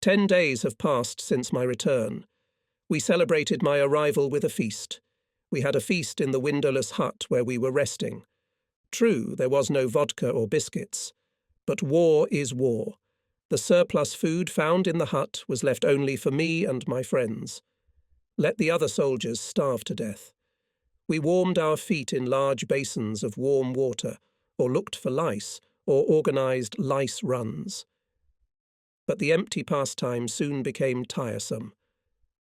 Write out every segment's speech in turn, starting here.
10 days have passed since my return. We celebrated my arrival with a feast. We had a feast in the windowless hut where we were resting. True, there was no vodka or biscuits. But war is war. The surplus food found in the hut was left only for me and my friends. Let the other soldiers starve to death. We warmed our feet in large basins of warm water, or looked for lice, or organised lice runs. But the empty pastime soon became tiresome.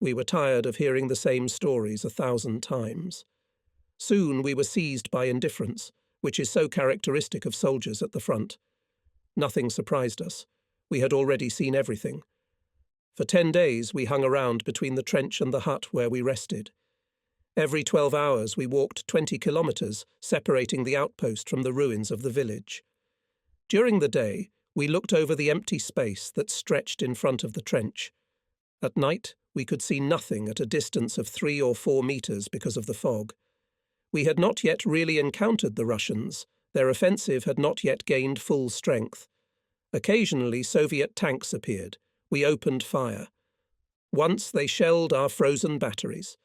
We were tired of hearing the same stories 1,000 times. Soon we were seized by indifference, which is so characteristic of soldiers at the front. Nothing surprised us. We had already seen everything. For 10 days we hung around between the trench and the hut where we rested. Every 12 hours we walked 20 kilometres, separating the outpost from the ruins of the village. During the day, we looked over the empty space that stretched in front of the trench. At night, we could see nothing at a distance of 3 or 4 metres because of the fog. We had not yet really encountered the Russians. Their offensive had not yet gained full strength. Occasionally, Soviet tanks appeared. We opened fire. Once they shelled our frozen batteries.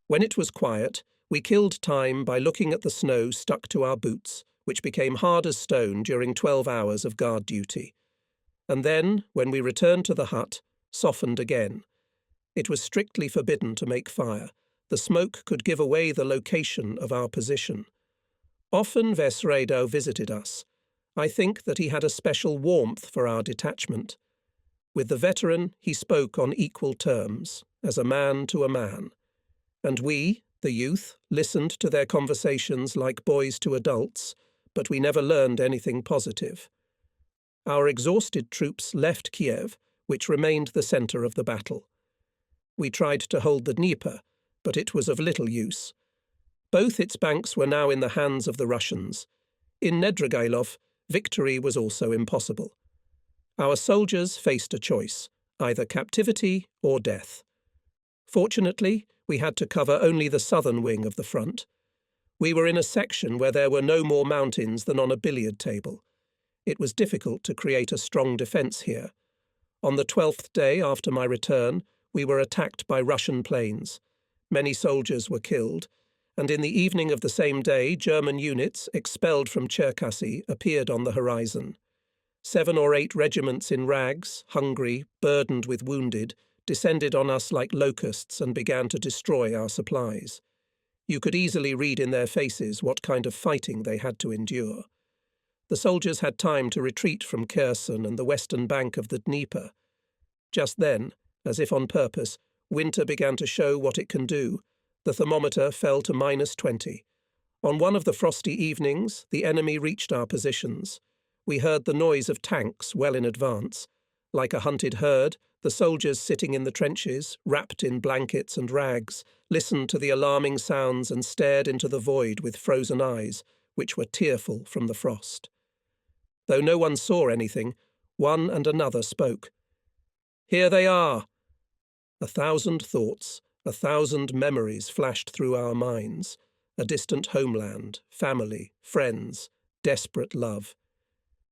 When it was quiet, we killed time by looking at the snow stuck to our boots, which became hard as stone during 12 hours of guard duty. And then, when we returned to the hut, softened again. It was strictly forbidden to make fire. The smoke could give away the location of our position. Often Vesredo visited us. I think that he had a special warmth for our detachment. With the veteran, he spoke on equal terms, as a man to a man. And we, the youth, listened to their conversations like boys to adults, but we never learned anything positive. Our exhausted troops left Kiev, which remained the centre of the battle. We tried to hold the Dnieper, but it was of little use. Both its banks were now in the hands of the Russians. In Nedragilov, victory was also impossible. Our soldiers faced a choice, either captivity or death. Fortunately, we had to cover only the southern wing of the front. We were in a section where there were no more mountains than on a billiard table. It was difficult to create a strong defence here. On the 12th day after my return, we were attacked by Russian planes. Many soldiers were killed, and in the evening of the same day, German units, expelled from Cherkasy, appeared on the horizon. 7 or 8 regiments in rags, hungry, burdened with wounded, descended on us like locusts and began to destroy our supplies. You could easily read in their faces what kind of fighting they had to endure. The soldiers had time to retreat from Kherson and the western bank of the Dnieper. Just then, as if on purpose, winter began to show what it can do. The thermometer fell to -20. On one of the frosty evenings, the enemy reached our positions. We heard the noise of tanks well in advance. Like a hunted herd, the soldiers sitting in the trenches, wrapped in blankets and rags, listened to the alarming sounds and stared into the void with frozen eyes, which were tearful from the frost. Though no one saw anything, one and another spoke. "Here they are!" 1,000 thoughts, 1,000 memories flashed through our minds. A distant homeland, family, friends, desperate love.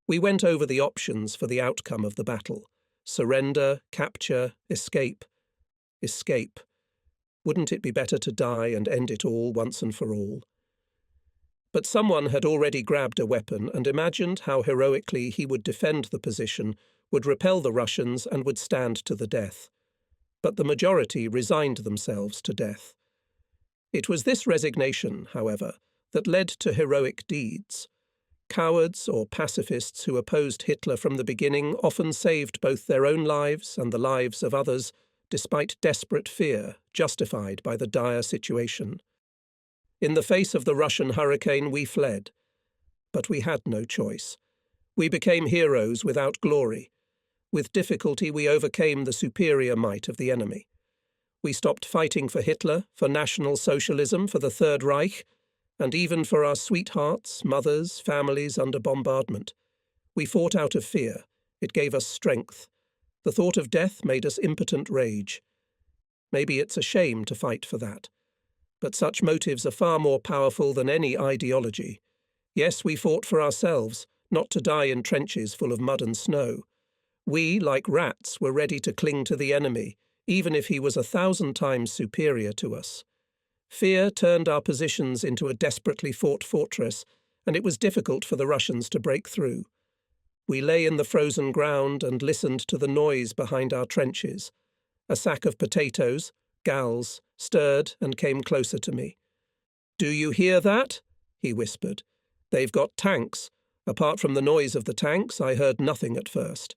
We went over the options for the outcome of the battle. Surrender, capture, escape. Escape. Wouldn't it be better to die and end it all once and for all? But someone had already grabbed a weapon and imagined how heroically he would defend the position, would repel the Russians and would stand to the death. But the majority resigned themselves to death. It was this resignation, however, that led to heroic deeds. Cowards or pacifists who opposed Hitler from the beginning often saved both their own lives and the lives of others, despite desperate fear, justified by the dire situation. In the face of the Russian hurricane, we fled. But we had no choice. We became heroes without glory. With difficulty, we overcame the superior might of the enemy. We stopped fighting for Hitler, for National Socialism, for the Third Reich, and even for our sweethearts, mothers, families under bombardment. We fought out of fear. It gave us strength. The thought of death made us impotent rage. Maybe it's a shame to fight for that. But such motives are far more powerful than any ideology. Yes, we fought for ourselves, not to die in trenches full of mud and snow. We, like rats, were ready to cling to the enemy, even if he was 1,000 times superior to us. Fear turned our positions into a desperately fought fortress, and it was difficult for the Russians to break through. We lay in the frozen ground and listened to the noise behind our trenches. A sack of potatoes, gals, stirred and came closer to me. "Do you hear that?" he whispered. "They've got tanks. Apart from the noise of the tanks, I heard nothing at first.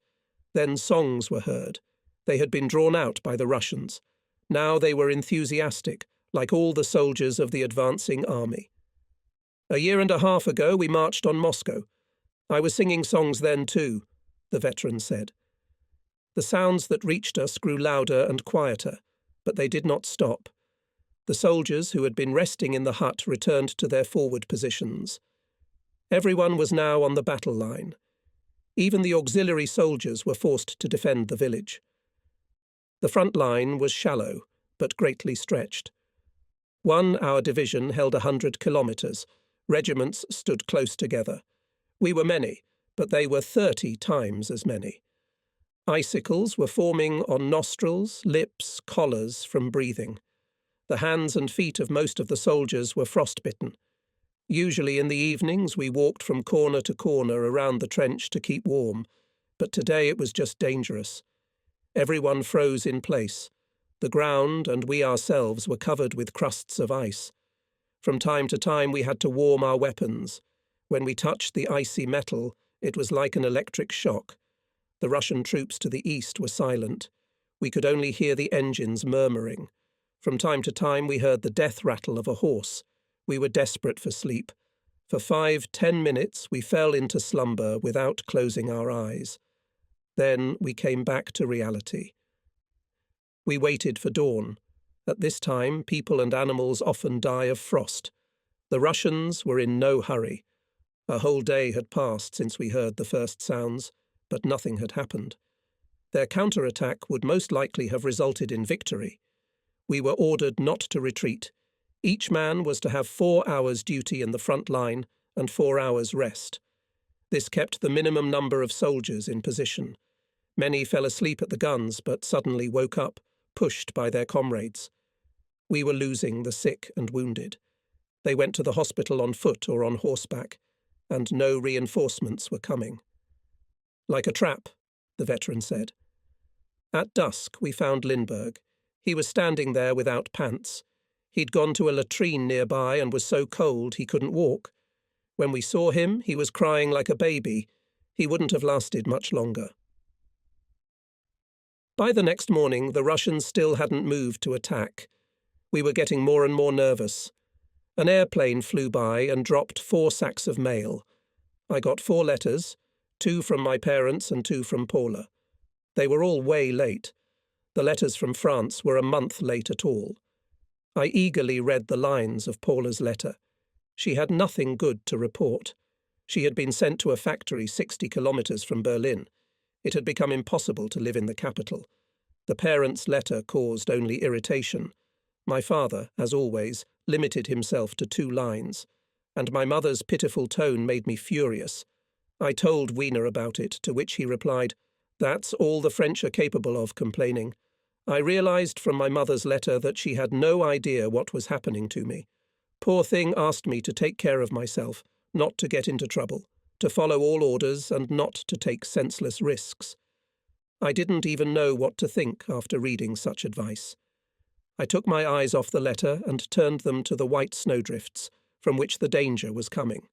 Then songs were heard. They had been drawn out by the Russians. Now they were enthusiastic, like all the soldiers of the advancing army. "A year and a half ago we marched on Moscow. I was singing songs then too," the veteran said. The sounds that reached us grew louder and quieter, but they did not stop. The soldiers who had been resting in the hut returned to their forward positions. Everyone was now on the battle line. Even the auxiliary soldiers were forced to defend the village. The front line was shallow, but greatly stretched. Our division held 100 kilometres. Regiments stood close together. We were many, but they were 30 times as many. Icicles were forming on nostrils, lips, collars from breathing. The hands and feet of most of the soldiers were frostbitten. Usually in the evenings we walked from corner to corner around the trench to keep warm, but today it was just dangerous. Everyone froze in place. The ground and we ourselves were covered with crusts of ice. From time to time we had to warm our weapons. When we touched the icy metal, it was like an electric shock. The Russian troops to the east were silent. We could only hear the engines murmuring. From time to time we heard the death rattle of a horse. We were desperate for sleep. For 5-10 minutes we fell into slumber without closing our eyes. Then we came back to reality. We waited for dawn. At this time, people and animals often die of frost. The Russians were in no hurry. A whole day had passed since we heard the first sounds, but nothing had happened. Their counterattack would most likely have resulted in victory. We were ordered not to retreat. Each man was to have 4 hours duty in the front line and 4 hours rest. This kept the minimum number of soldiers in position. Many fell asleep at the guns, but suddenly woke up, pushed by their comrades. We were losing the sick and wounded. They went to the hospital on foot or on horseback, and no reinforcements were coming. "Like a trap," the veteran said. At dusk we found Lindbergh. He was standing there without pants. He'd gone to a latrine nearby and was so cold he couldn't walk. When we saw him, he was crying like a baby. He wouldn't have lasted much longer. By the next morning, the Russians still hadn't moved to attack. We were getting more and more nervous. An airplane flew by and dropped 4 sacks of mail. I got 4 letters, 2 from my parents and 2 from Paula. They were all way late. The letters from France were a month late at all. I eagerly read the lines of Paula's letter. She had nothing good to report. She had been sent to a factory 60 kilometres from Berlin. It had become impossible to live in the capital. The parents' letter caused only irritation. My father, as always, limited himself to 2 lines, and my mother's pitiful tone made me furious. I told Wiener about it, to which he replied, "That's all the French are capable of complaining." I realized from my mother's letter that she had no idea what was happening to me. Poor thing asked me to take care of myself, not to get into trouble, to follow all orders and not to take senseless risks. I didn't even know what to think after reading such advice. I took my eyes off the letter and turned them to the white snowdrifts, from which the danger was coming.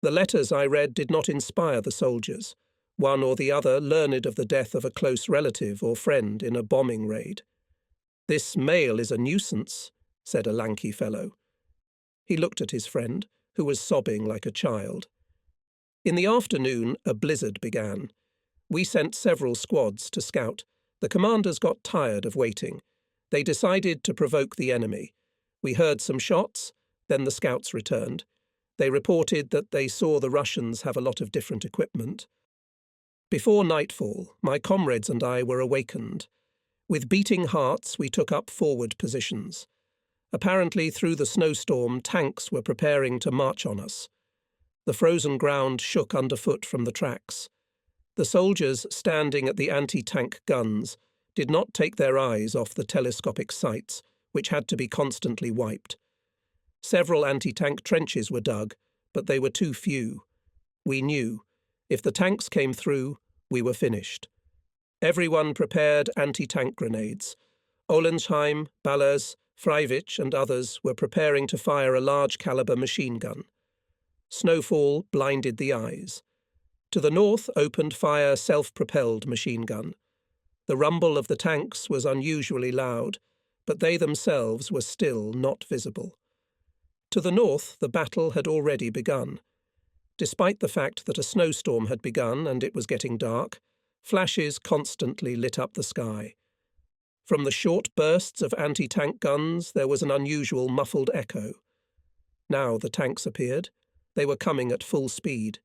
The letters I read did not inspire the soldiers. One or the other learned of the death of a close relative or friend in a bombing raid. "This mail is a nuisance," said a lanky fellow. He looked at his friend, who was sobbing like a child. In the afternoon, a blizzard began. We sent several squads to scout. The commanders got tired of waiting. They decided to provoke the enemy. We heard some shots, then the scouts returned. They reported that they saw the Russians have a lot of different equipment. Before nightfall, my comrades and I were awakened. With beating hearts, we took up forward positions. Apparently, through the snowstorm, tanks were preparing to march on us. The frozen ground shook underfoot from the tracks. The soldiers standing at the anti-tank guns did not take their eyes off the telescopic sights, which had to be constantly wiped. Several anti-tank trenches were dug, but they were too few. We knew, if the tanks came through, we were finished. Everyone prepared anti-tank grenades. Olensheim, Ballers, Freiwitz and others were preparing to fire a large-caliber machine gun. Snowfall blinded the eyes. To the north opened fire self-propelled machine gun. The rumble of the tanks was unusually loud, but they themselves were still not visible. To the north the battle had already begun. Despite the fact that a snowstorm had begun and it was getting dark, flashes constantly lit up the sky. From the short bursts of anti-tank guns there was an unusual muffled echo. Now the tanks appeared. They were coming at full speed.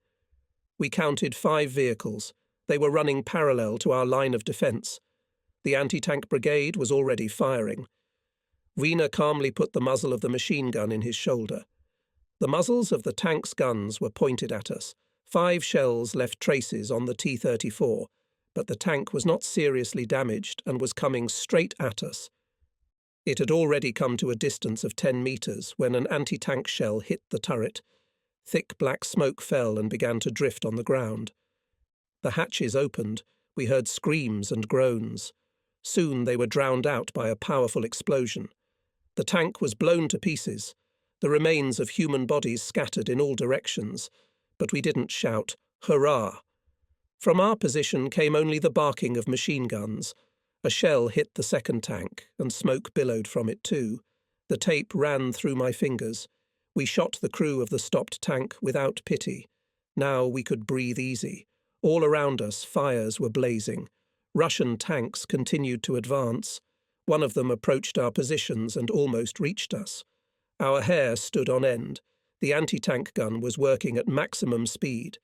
We counted 5 vehicles. They were running parallel to our line of defence. The anti-tank brigade was already firing. Wiener calmly put the muzzle of the machine gun in his shoulder. The muzzles of the tank's guns were pointed at us. 5 shells left traces on the T-34, but the tank was not seriously damaged and was coming straight at us. It had already come to a distance of 10 metres when an anti-tank shell hit the turret. Thick black smoke fell and began to drift on the ground. The hatches opened. We heard screams and groans. Soon they were drowned out by a powerful explosion. The tank was blown to pieces. The remains of human bodies scattered in all directions. But we didn't shout, "Hurrah!" From our position came only the barking of machine guns. A shell hit the second tank, and smoke billowed from it too. The tape ran through my fingers. We shot the crew of the stopped tank without pity. Now we could breathe easy. All around us, fires were blazing. Russian tanks continued to advance. One of them approached our positions and almost reached us. Our hair stood on end. The anti-tank gun was working at maximum speed.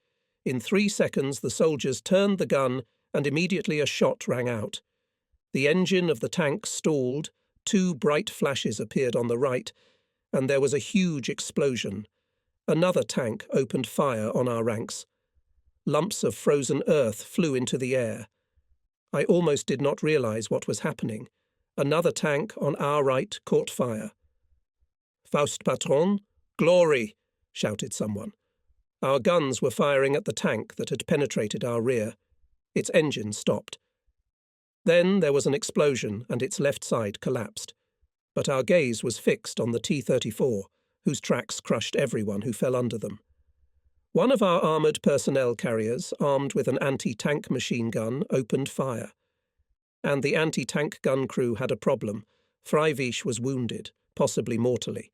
In 3 seconds, the soldiers turned the gun, and immediately a shot rang out. The engine of the tank stalled, 2 bright flashes appeared on the right, and there was a huge explosion. Another tank opened fire on our ranks. Lumps of frozen earth flew into the air. I almost did not realize what was happening. Another tank on our right caught fire. "Faust Patron, glory!" shouted someone. Our guns were firing at the tank that had penetrated our rear. Its engine stopped. Then there was an explosion and its left side collapsed. But our gaze was fixed on the T-34, whose tracks crushed everyone who fell under them. One of our armoured personnel carriers, armed with an anti-tank machine gun, opened fire. And the anti-tank gun crew had a problem. Freiwitz was wounded, possibly mortally.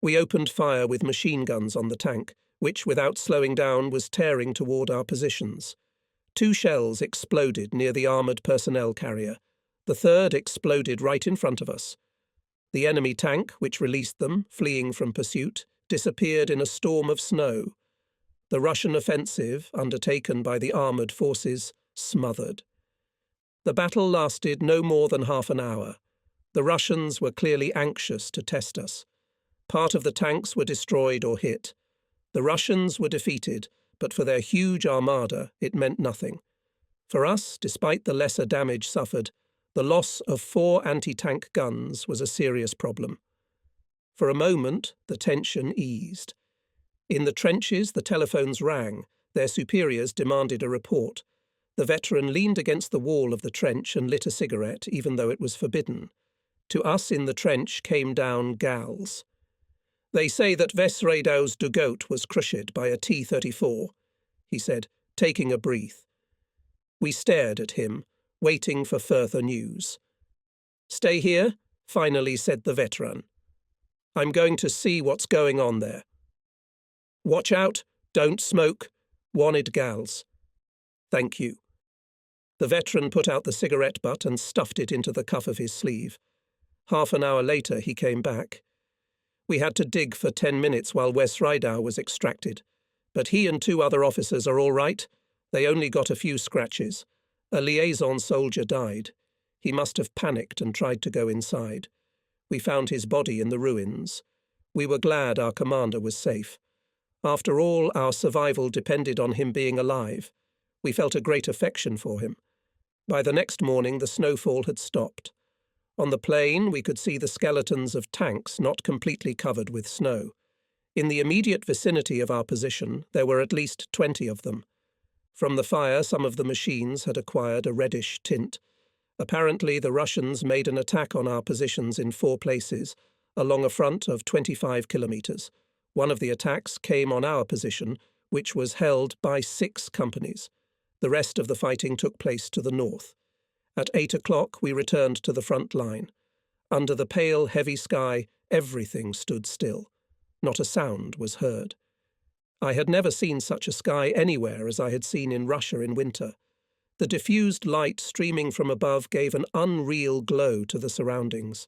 We opened fire with machine guns on the tank, which, without slowing down, was tearing toward our positions. 2 shells exploded near the armoured personnel carrier. The third exploded right in front of us. The enemy tank, which released them, fleeing from pursuit, disappeared in a storm of snow. The Russian offensive, undertaken by the armoured forces, smothered. The battle lasted no more than half an hour. The Russians were clearly anxious to test us. Part of the tanks were destroyed or hit. The Russians were defeated, but for their huge armada it meant nothing. For us, despite the lesser damage suffered, the loss of 4 anti-tank guns was a serious problem. For a moment, the tension eased. In the trenches, the telephones rang. Their superiors demanded a report. The veteran leaned against the wall of the trench and lit a cigarette, even though it was forbidden. To us in the trench came down gals. "They say that Wessradau's Dugout was crushed by a T-34, he said, taking a breath. We stared at him, waiting for further news. "Stay here," finally said the veteran. "I'm going to see what's going on there." "Watch out, don't smoke," wanted gals. "Thank you." The veteran put out the cigarette butt and stuffed it into the cuff of his sleeve. Half an hour later he came back. We had to dig for 10 minutes while Wessradau was extracted, but he and 2 other officers are all right. They only got a few scratches. A liaison soldier died. He must have panicked and tried to go inside. We found his body in the ruins. We were glad our commander was safe. After all, our survival depended on him being alive. We felt a great affection for him. By the next morning the snowfall had stopped. On the plain we could see the skeletons of tanks not completely covered with snow. In the immediate vicinity of our position there were at least 20 of them. From the fire some of the machines had acquired a reddish tint. Apparently the Russians made an attack on our positions in 4 places, along a front of 25 kilometres. One of the attacks came on our position, which was held by 6 companies. The rest of the fighting took place to the north. At 8 o'clock we returned to the front line. Under the pale, heavy sky, everything stood still. Not a sound was heard. I had never seen such a sky anywhere as I had seen in Russia in winter. The diffused light streaming from above gave an unreal glow to the surroundings.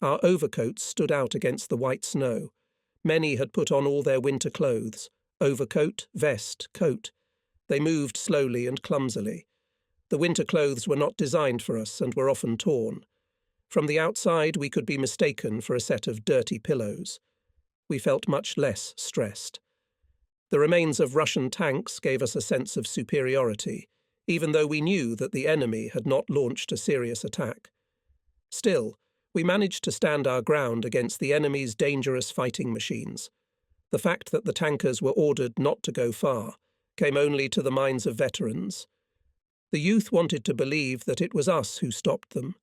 Our overcoats stood out against the white snow. Many had put on all their winter clothes, overcoat, vest, coat. They moved slowly and clumsily. The winter clothes were not designed for us and were often torn. From the outside we could be mistaken for a set of dirty pillows. We felt much less stressed. The remains of Russian tanks gave us a sense of superiority, even though we knew that the enemy had not launched a serious attack. Still, we managed to stand our ground against the enemy's dangerous fighting machines. The fact that the tankers were ordered not to go far came only to the minds of veterans. The youth wanted to believe that it was us who stopped them.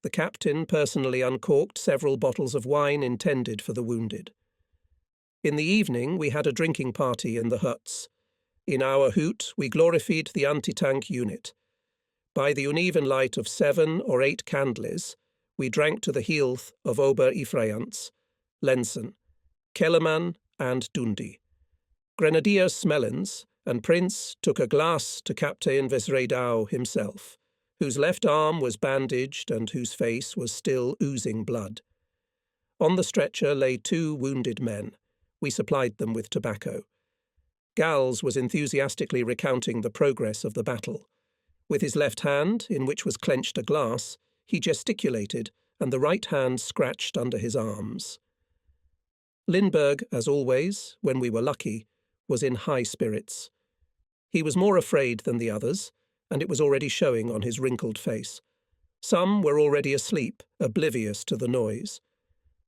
The captain personally uncorked several bottles of wine intended for the wounded. In the evening we had a drinking party in the huts. In our hut we glorified the anti-tank unit. By the uneven light of 7 or 8 candles, we drank to the health of Ober-Efreianz, Lenzen, Kellermann and Dundee. Grenadier Smellens and Prince took a glass to Captain Vesredau himself, whose left arm was bandaged and whose face was still oozing blood. On the stretcher lay 2 wounded men. We supplied them with tobacco. Gals was enthusiastically recounting the progress of the battle. With his left hand, in which was clenched a glass, he gesticulated, and the right hand scratched under his arms. Lindbergh, as always, when we were lucky, was in high spirits. He was more afraid than the others, and it was already showing on his wrinkled face. Some were already asleep, oblivious to the noise.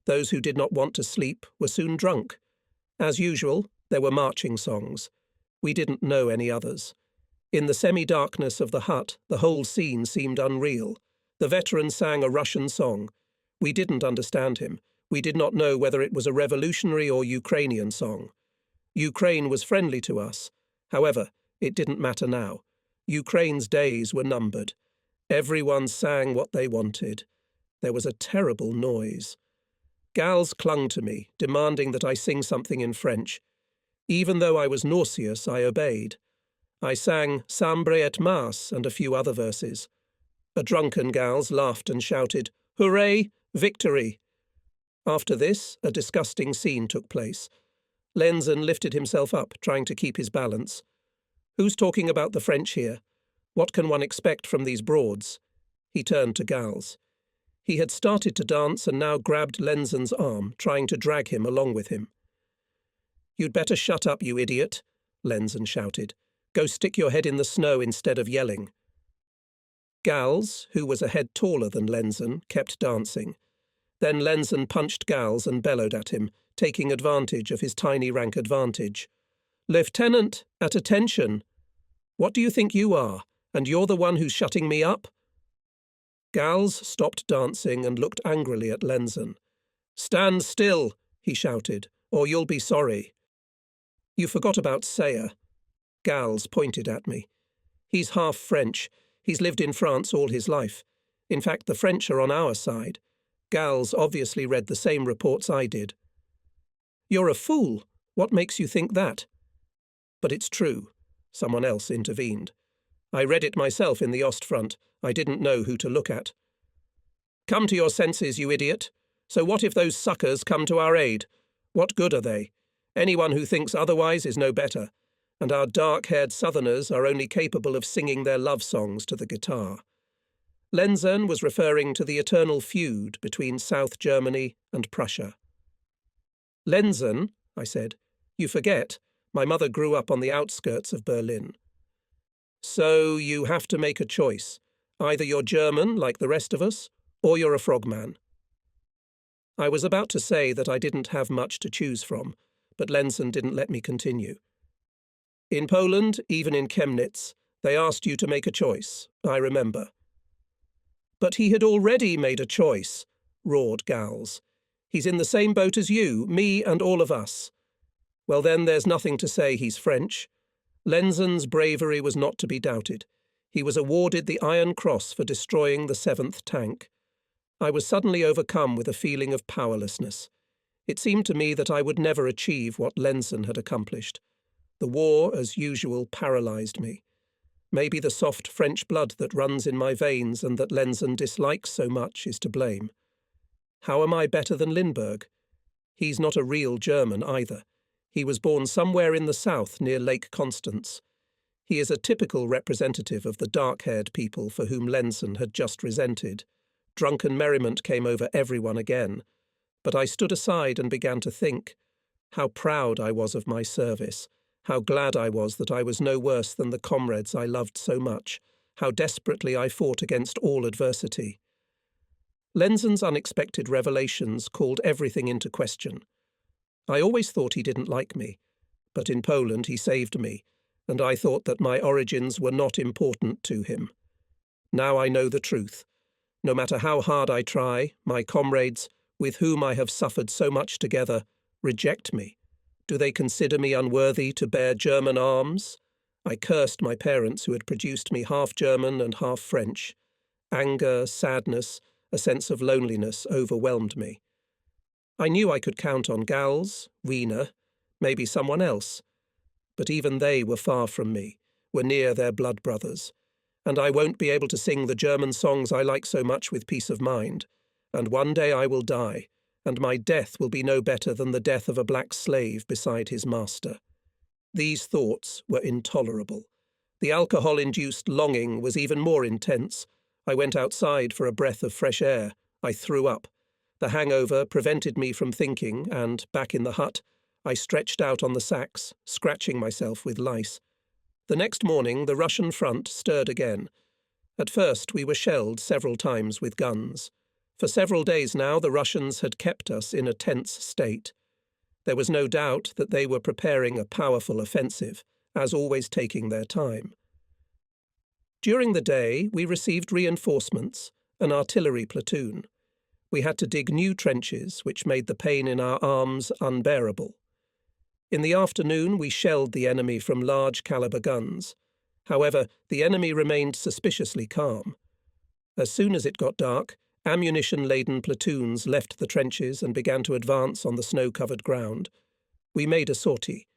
Those who did not want to sleep were soon drunk. As usual, there were marching songs. We didn't know any others. In the semi-darkness of the hut, the whole scene seemed unreal. The veteran sang a Russian song. We didn't understand him. We did not know whether it was a revolutionary or Ukrainian song. Ukraine was friendly to us. However, it didn't matter now. Ukraine's days were numbered. Everyone sang what they wanted. There was a terrible noise. Gals clung to me, demanding that I sing something in French. Even though I was nauseous, I obeyed. I sang Sambre et Mars and a few other verses. A drunken Gals laughed and shouted, "Hooray! Victory!" After this, a disgusting scene took place. Lenzen lifted himself up, trying to keep his balance. "Who's talking about the French here? What can one expect from these Broads?" He turned to Gals. He had started to dance and now grabbed Lenzen's arm, trying to drag him along with him. "You'd better shut up, you idiot," Lenzen shouted. "Go stick your head in the snow instead of yelling." Gals, who was a head taller than Lenzen, kept dancing. Then Lenzen punched Gals and bellowed at him, taking advantage of his tiny rank advantage. "Lieutenant, at attention! What do you think you are? And you're the one who's shutting me up?" Gals stopped dancing and looked angrily at Lenzen. "Stand still," he shouted, "or you'll be sorry." "You forgot about Sayer." Gals pointed at me. "He's half French. He's lived in France all his life. In fact, the French are on our side. Gals obviously read the same reports I did." "You're a fool. What makes you think that?" "But it's true." Someone else intervened. "I read it myself in the Ostfront. I didn't know who to look at." "Come to your senses, you idiot. So what if those suckers come to our aid? What good are they? Anyone who thinks otherwise is no better, and our dark-haired Southerners are only capable of singing their love songs to the guitar." Lenzen was referring to the eternal feud between South Germany and Prussia. "Lenzen," I said, "you forget, my mother grew up on the outskirts of Berlin." So you have to make a choice. Either you're German, like the rest of us, or you're a frogman. I was about to say that I didn't have much to choose from, but Lenzen didn't let me continue. In Poland, even in Chemnitz, they asked you to make a choice, I remember. But he had already made a choice, roared Gals. He's in the same boat as you, me and all of us. Well then, there's nothing to say he's French. Lenzen's bravery was not to be doubted. He was awarded the Iron Cross for destroying the 7th tank. I was suddenly overcome with a feeling of powerlessness. It seemed to me that I would never achieve what Lenzen had accomplished. The war, as usual, paralysed me. Maybe the soft French blood that runs in my veins and that Lenzen dislikes so much is to blame. How am I better than Lindbergh? He's not a real German either. He was born somewhere in the south near Lake Constance. He is a typical representative of the dark-haired people for whom Lenzen had just resented. Drunken merriment came over everyone again. But I stood aside and began to think. How proud I was of my service. How glad I was that I was no worse than the comrades I loved so much. How desperately I fought against all adversity. Lenzen's unexpected revelations called everything into question. I always thought he didn't like me, but in Poland he saved me, and I thought that my origins were not important to him. Now I know the truth. No matter how hard I try, my comrades, with whom I have suffered so much together, reject me. Do they consider me unworthy to bear German arms? I cursed my parents who had produced me half German and half French. Anger, sadness, a sense of loneliness overwhelmed me. I knew I could count on Gals, Wiener, maybe someone else. But even they were far from me, were near their blood brothers. And I won't be able to sing the German songs I like so much with peace of mind. And one day I will die, and my death will be no better than the death of a black slave beside his master. These thoughts were intolerable. The alcohol-induced longing was even more intense. I went outside for a breath of fresh air. I threw up. The hangover prevented me from thinking, and, back in the hut, I stretched out on the sacks, scratching myself with lice. The next morning the Russian front stirred again. At first we were shelled several times with guns. For several days now the Russians had kept us in a tense state. There was no doubt that they were preparing a powerful offensive, as always taking their time. During the day we received reinforcements, an artillery platoon. We had to dig new trenches, which made the pain in our arms unbearable. In the afternoon we shelled the enemy from large-caliber guns. However, the enemy remained suspiciously calm. As soon as it got dark, ammunition-laden platoons left the trenches and began to advance on the snow-covered ground. We made a sortie.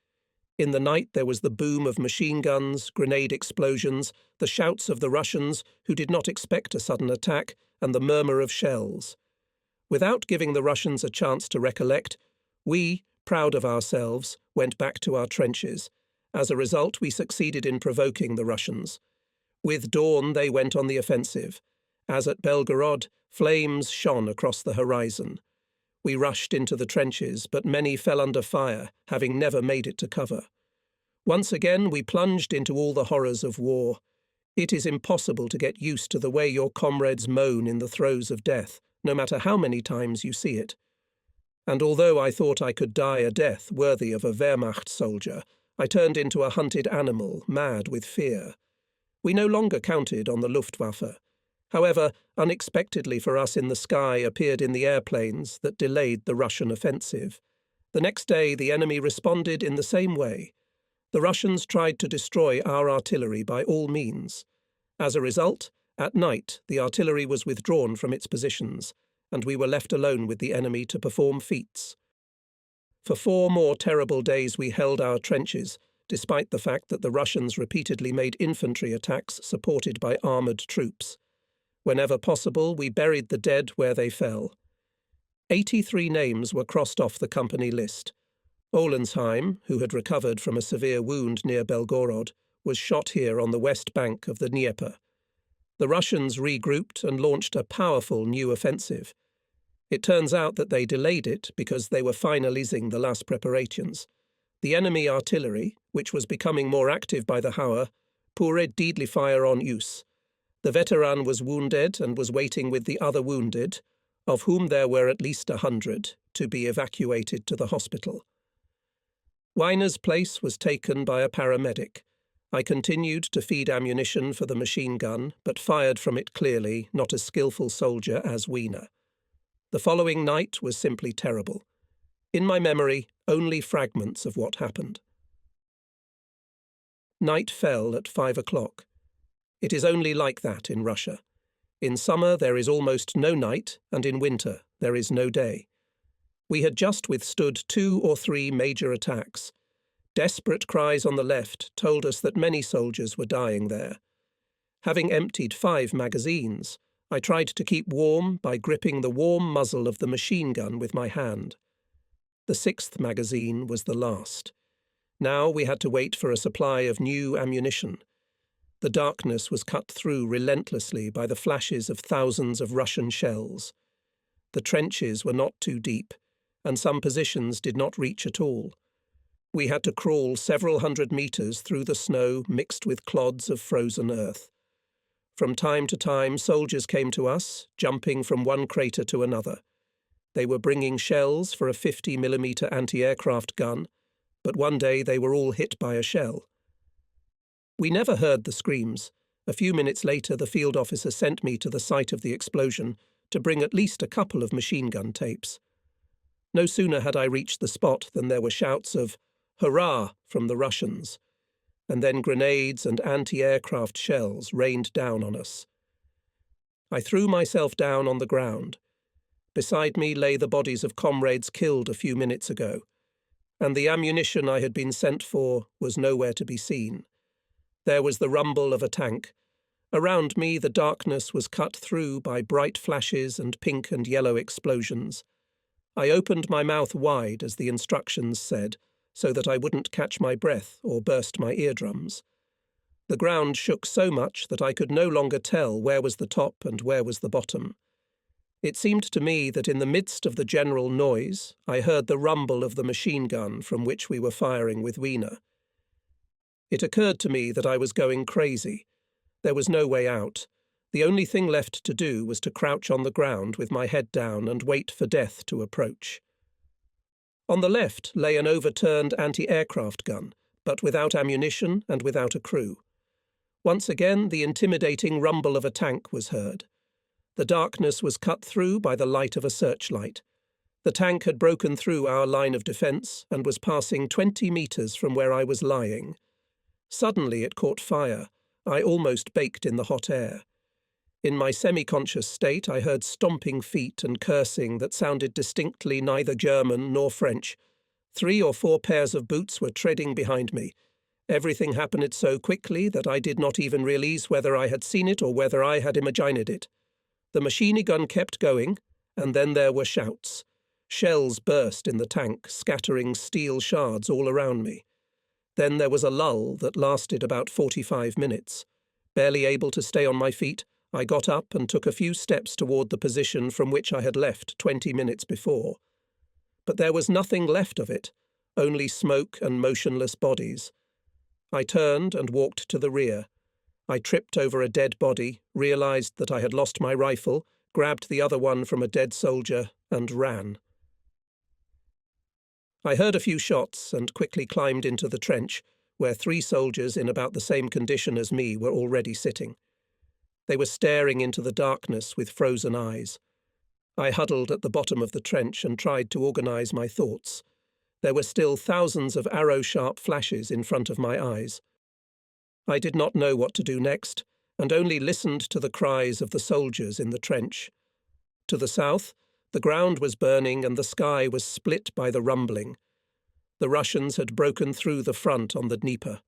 In the night there was the boom of machine guns, grenade explosions, the shouts of the Russians, who did not expect a sudden attack, and the murmur of shells. Without giving the Russians a chance to recollect, we, proud of ourselves, went back to our trenches. As a result, we succeeded in provoking the Russians. With dawn they went on the offensive. As at Belgorod, flames shone across the horizon. We rushed into the trenches, but many fell under fire, having never made it to cover. Once again we plunged into all the horrors of war. It is impossible to get used to the way your comrades moan in the throes of death, no matter how many times you see it. And although I thought I could die a death worthy of a Wehrmacht soldier, I turned into a hunted animal, mad with fear. We no longer counted on the Luftwaffe. However, unexpectedly for us in the sky appeared in the airplanes that delayed the Russian offensive. The next day the enemy responded in the same way. The Russians tried to destroy our artillery by all means. As a result, at night the artillery was withdrawn from its positions, and we were left alone with the enemy to perform feats. For 4 more terrible days we held our trenches, despite the fact that the Russians repeatedly made infantry attacks supported by armoured troops. Whenever possible, we buried the dead where they fell. 83 names were crossed off the company list. Ohlensheim, who had recovered from a severe wound near Belgorod, was shot here on the west bank of the Dnieper. The Russians regrouped and launched a powerful new offensive. It turns out that they delayed it because they were finalizing the last preparations. The enemy artillery, which was becoming more active by the hour, pourrait deadly fire on us. The veteran was wounded and was waiting with the other wounded, of whom there were at least 100, to be evacuated to the hospital. Weiner's place was taken by a paramedic. I continued to feed ammunition for the machine gun, but fired from it clearly, not a skillful soldier as Weiner. The following night was simply terrible. In my memory, only fragments of what happened. Night fell at 5 o'clock. It is only like that in Russia. In summer there is almost no night, and in winter there is no day. We had just withstood 2 or 3 major attacks. Desperate cries on the left told us that many soldiers were dying there. Having emptied 5 magazines, I tried to keep warm by gripping the warm muzzle of the machine gun with my hand. The 6th magazine was the last. Now we had to wait for a supply of new ammunition. The darkness was cut through relentlessly by the flashes of thousands of Russian shells. The trenches were not too deep, and some positions did not reach at all. We had to crawl several hundred meters through the snow mixed with clods of frozen earth. From time to time, soldiers came to us, jumping from one crater to another. They were bringing shells for a 50mm anti-aircraft gun, but one day they were all hit by a shell. We never heard the screams. A few minutes later, the field officer sent me to the site of the explosion to bring at least a couple of machine gun tapes. No sooner had I reached the spot than there were shouts of "Hurrah!" from the Russians, and then grenades and anti-aircraft shells rained down on us. I threw myself down on the ground. Beside me lay the bodies of comrades killed a few minutes ago, and the ammunition I had been sent for was nowhere to be seen. There was the rumble of a tank. Around me the darkness was cut through by bright flashes and pink and yellow explosions. I opened my mouth wide, as the instructions said, so that I wouldn't catch my breath or burst my eardrums. The ground shook so much that I could no longer tell where was the top and where was the bottom. It seemed to me that in the midst of the general noise, I heard the rumble of the machine gun from which we were firing with Weiner. It occurred to me that I was going crazy. There was no way out. The only thing left to do was to crouch on the ground with my head down and wait for death to approach. On the left lay an overturned anti-aircraft gun, but without ammunition and without a crew. Once again, the intimidating rumble of a tank was heard. The darkness was cut through by the light of a searchlight. The tank had broken through our line of defence and was passing 20 metres from where I was lying. Suddenly it caught fire. I almost baked in the hot air. In my semi-conscious state, I heard stomping feet and cursing that sounded distinctly neither German nor French. 3 or 4 pairs of boots were treading behind me. Everything happened so quickly that I did not even realize whether I had seen it or whether I had imagined it. The machine gun kept going, and then there were shouts. Shells burst in the tank, scattering steel shards all around me. Then there was a lull that lasted about 45 minutes. Barely able to stay on my feet, I got up and took a few steps toward the position from which I had left 20 minutes before. But there was nothing left of it, only smoke and motionless bodies. I turned and walked to the rear. I tripped over a dead body, realized that I had lost my rifle, grabbed the other one from a dead soldier, and ran. I heard a few shots and quickly climbed into the trench, where 3 soldiers in about the same condition as me were already sitting. They were staring into the darkness with frozen eyes. I huddled at the bottom of the trench and tried to organize my thoughts. There were still thousands of arrow-sharp flashes in front of my eyes. I did not know what to do next, and only listened to the cries of the soldiers in the trench. To the south, the ground was burning and the sky was split by the rumbling. The Russians had broken through the front on the Dnieper.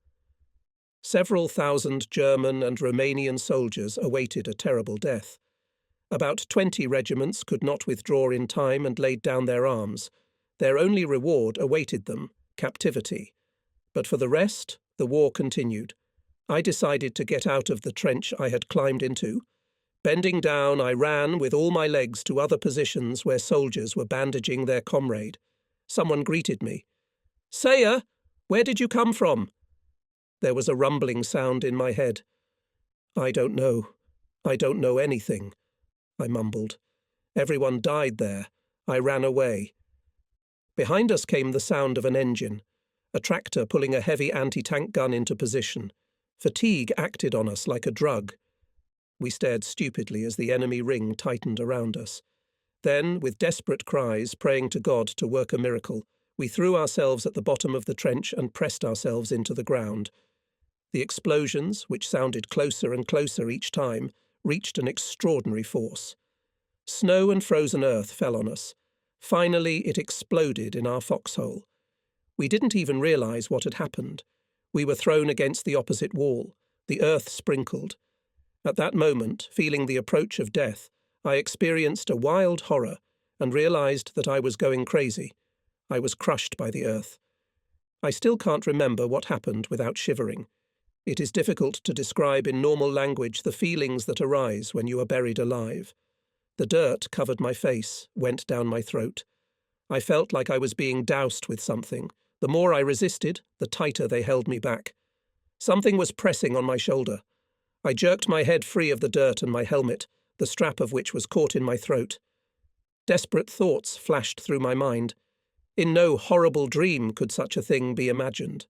Several thousand German and Romanian soldiers awaited a terrible death. About 20 regiments could not withdraw in time and laid down their arms. Their only reward awaited them, captivity. But for the rest, the war continued. I decided to get out of the trench I had climbed into. Bending down, I ran with all my legs to other positions where soldiers were bandaging their comrade. Someone greeted me. "Sayer, where did you come from?" There was a rumbling sound in my head. "I don't know. I don't know anything," I mumbled. "Everyone died there. I ran away." Behind us came the sound of an engine, a tractor pulling a heavy anti-tank gun into position. Fatigue acted on us like a drug. We stared stupidly as the enemy ring tightened around us. Then, with desperate cries, praying to God to work a miracle, we threw ourselves at the bottom of the trench and pressed ourselves into the ground. The explosions, which sounded closer and closer each time, reached an extraordinary force. Snow and frozen earth fell on us. Finally, it exploded in our foxhole. We didn't even realize what had happened. We were thrown against the opposite wall. The earth sprinkled. At that moment, feeling the approach of death, I experienced a wild horror and realized that I was going crazy. I was crushed by the earth. I still can't remember what happened without shivering. It is difficult to describe in normal language the feelings that arise when you are buried alive. The dirt covered my face, went down my throat. I felt like I was being doused with something. The more I resisted, the tighter they held me back. Something was pressing on my shoulder. I jerked my head free of the dirt and my helmet, the strap of which was caught in my throat. Desperate thoughts flashed through my mind. In no horrible dream could such a thing be imagined.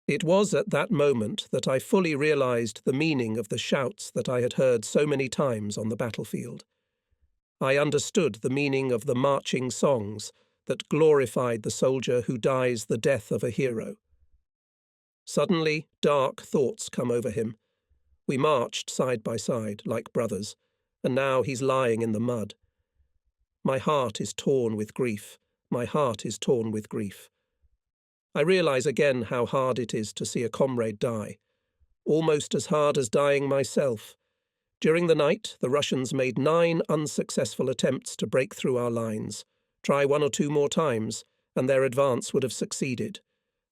It was at that moment that I fully realized the meaning of the shouts that I had heard so many times on the battlefield. I understood the meaning of the marching songs that glorified the soldier who dies the death of a hero. Suddenly, dark thoughts come over him. We marched side by side, like brothers, and now he's lying in the mud. My heart is torn with grief. My heart is torn with grief. I realize again how hard it is to see a comrade die, almost as hard as dying myself. During the night, the Russians made 9 unsuccessful attempts to break through our lines. Try 1 or 2 more times, and their advance would have succeeded.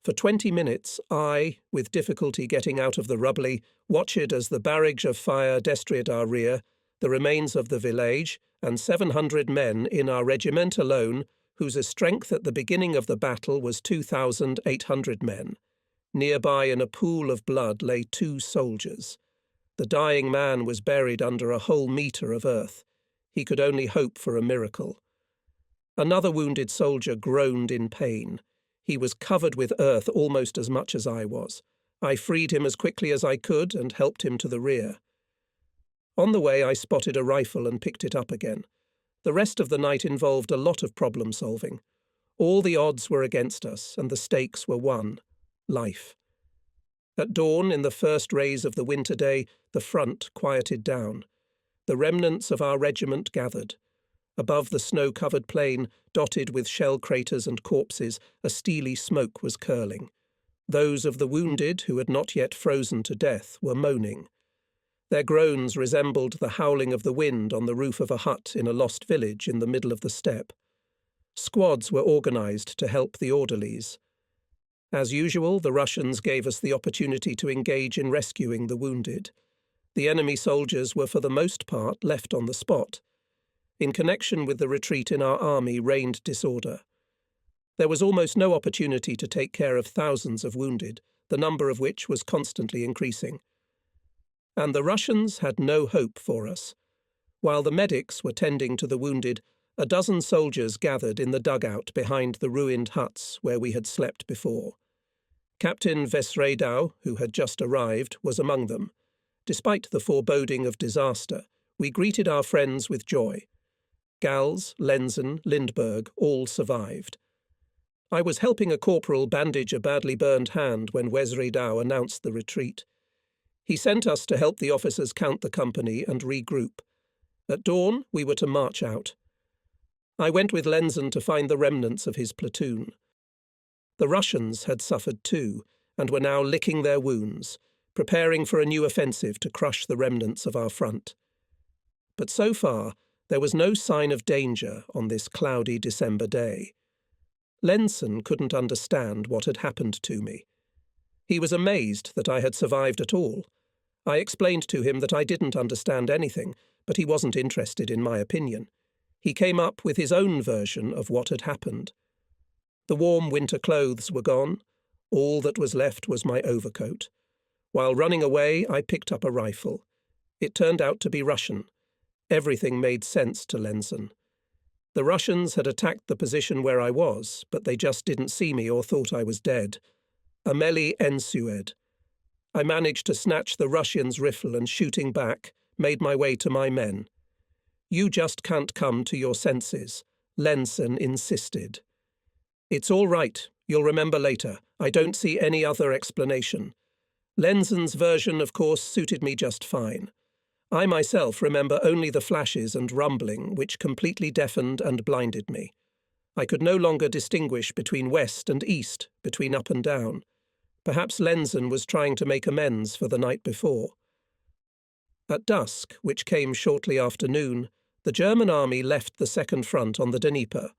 For 20 minutes, I, with difficulty getting out of the rubbly, watched as the barrage of fire destroyed our rear, the remains of the village, and 700 men in our regiment alone, whose strength at the beginning of the battle was 2,800 men. Nearby in a pool of blood lay 2 soldiers. The dying man was buried under a whole metre of earth. He could only hope for a miracle. Another wounded soldier groaned in pain. He was covered with earth almost as much as I was. I freed him as quickly as I could and helped him to the rear. On the way, I spotted a rifle and picked it up again. The rest of the night involved a lot of problem-solving. All the odds were against us, and the stakes were one: life. At dawn, in the first rays of the winter day, the front quieted down. The remnants of our regiment gathered. Above the snow-covered plain, dotted with shell craters and corpses, a steely smoke was curling. Those of the wounded, who had not yet frozen to death, were moaning. Their groans resembled the howling of the wind on the roof of a hut in a lost village in the middle of the steppe. Squads were organized to help the orderlies. As usual, the Russians gave us the opportunity to engage in rescuing the wounded. The enemy soldiers were for the most part left on the spot. In connection with the retreat in our army reigned disorder. There was almost no opportunity to take care of thousands of wounded, the number of which was constantly increasing. And the Russians had no hope for us. While the medics were tending to the wounded, a dozen soldiers gathered in the dugout behind the ruined huts where we had slept before. Captain Vesredau, who had just arrived, was among them. Despite the foreboding of disaster, we greeted our friends with joy. Gals, Lenzen, Lindbergh all survived. I was helping a corporal bandage a badly burned hand when Vesredau announced the retreat. He sent us to help the officers count the company and regroup. At dawn, we were to march out. I went with Lenzen to find the remnants of his platoon. The Russians had suffered too, and were now licking their wounds, preparing for a new offensive to crush the remnants of our front. But so far, there was no sign of danger on this cloudy December day. Lenzen couldn't understand what had happened to me. He was amazed that I had survived at all. I explained to him that I didn't understand anything, but he wasn't interested in my opinion. He came up with his own version of what had happened. The warm winter clothes were gone. All that was left was my overcoat. While running away, I picked up a rifle. It turned out to be Russian. Everything made sense to Lenzen. The Russians had attacked the position where I was, but they just didn't see me or thought I was dead. Ameli ensued. I managed to snatch the Russian's rifle and, shooting back, made my way to my men. "You just can't come to your senses," Lenzen insisted. "It's all right, you'll remember later. I don't see any other explanation." Lenzen's version, of course, suited me just fine. I myself remember only the flashes and rumbling, which completely deafened and blinded me. I could no longer distinguish between west and east, between up and down. Perhaps Lenzen was trying to make amends for the night before. At dusk, which came shortly after noon, the German army left the second front on the Dnieper.